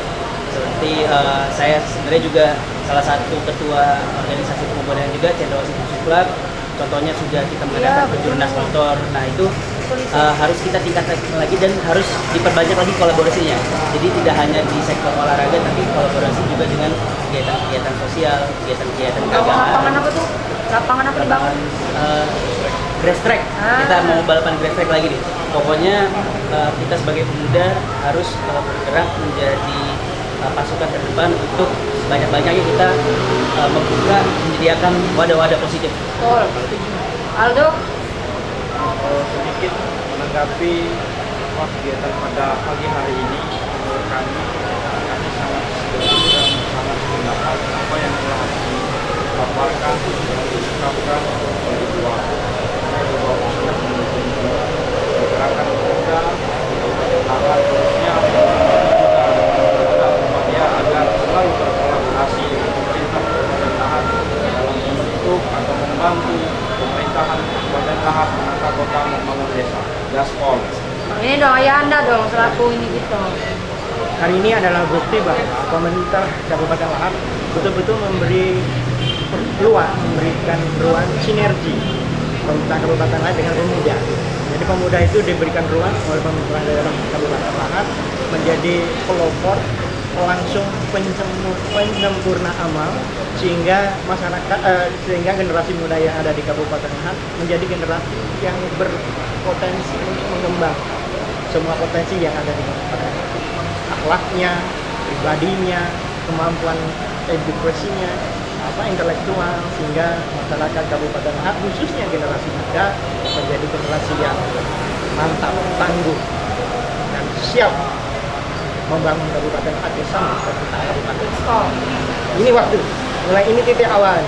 Seperti saya sebenarnya juga salah satu ketua organisasi pemudaan juga, Cendrawasih Musik Club. Contohnya sudah kita mengadakan kejurnas motor. Nah itu harus kita tingkatkan lagi dan harus diperbanyak lagi kolaborasinya. Jadi tidak hanya di sektor olahraga, tapi kolaborasi juga dengan kegiatan-kegiatan sosial, kegiatan-kegiatan keagamaan. Lapangan apa tuh? Lapangan apa dibangun? Grass track. Kita mau balapan grass track lagi nih. Pokoknya kita sebagai pemuda harus bergerak menjadi pasukan terdepan untuk sebanyak-banyaknya kita membuka, menyediakan wadah-wadah positif. Betul. Aldo? Sedikit menanggapi kegiatan pada pagi hari ini, menurut kami sangat setuju dan sangat mendapat apa yang telah dipaparkan dan diungkapkan oleh Bu Wahub. Bahwa sangat mendukung gerakan pemuda di Kabupaten Lahat, khususnya agar selalu berkolaborasi dengan pemerintah Kabupaten Lahat dalam membentuk atau membantu pemerintahan Kabupaten Lahat menata kota membangun desa. Gaspol. Ini dong ayah Anda dong selaku ini gitu. Hari ini adalah bukti bahwa pemerintah Kabupaten Lahat betul-betul memberikan ruang sinergi pemerintah Kabupaten Lahat dengan pemuda. Jadi pemuda itu diberikan ruang oleh pemerintah daerah Kabupaten Lahat menjadi pelopor, langsung penyempurna amal, sehingga masyarakat sehingga generasi muda yang ada di Kabupaten Lahat menjadi generasi yang berpotensi untuk mengembang semua potensi yang ada di Kabupaten Lahat. Akhlaknya, pribadinya, kemampuan edukasinya, intelektual, sehingga masyarakat Kabupaten Lahat khususnya generasi muda menjadi generasi yang mantap, tangguh dan siap membangun Kabupaten Lahat bersama pemerintah Kabupaten. Ini waktu, mulai ini titik awal.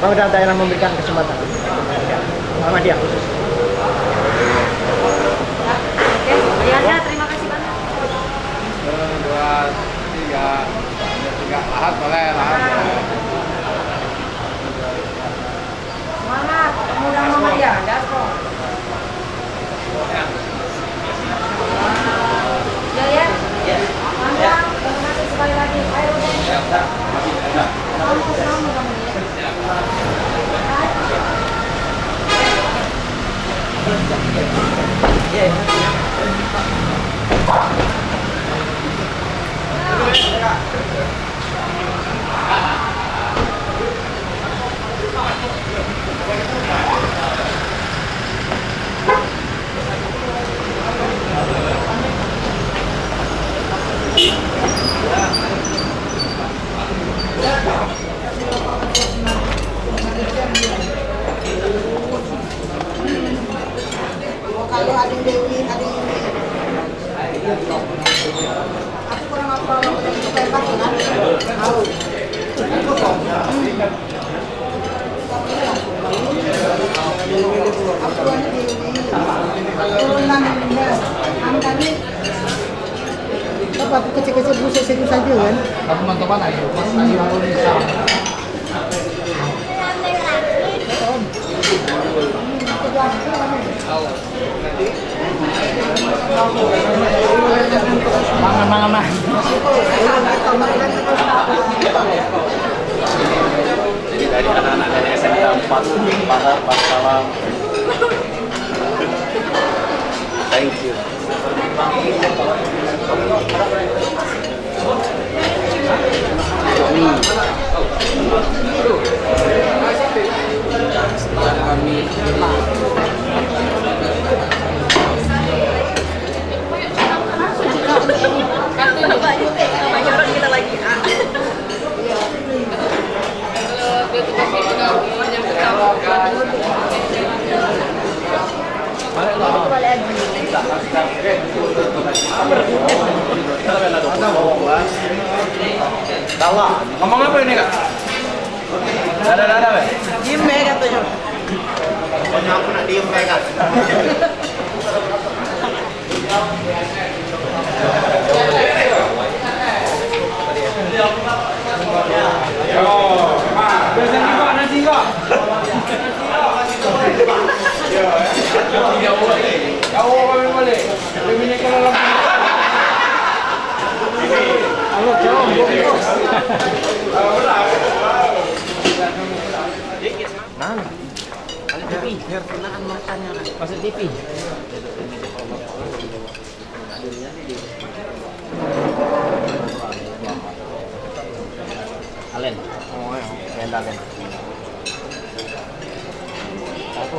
Pemerintah daerah memberikan kesempatan Muhammadiyah khusus. Oke, Ayanda terima kasih banyak. 1, 2, 3 Lahat boleh, Lahat boleh. Semangat, pemuda Muhammadiyah, gaspol. Ya. Mantap, terima kasih sekali lagi. Ayo, Kalau ada Dewi, ada Apa kecil-kecil buset itu saja kan? Kamu teman-teman ayo, Mas Ayu Harunisa. Mangan. Jadi dari anak-anak dari SMK 4 Pahar, Salam. Thank you. Setelah kami Ngomong apa ini kak? Ada Pak? Diem katanya. Pokoknya aku nak diem kak. masuk TV. Alen. Oh, ya. Alen. Satu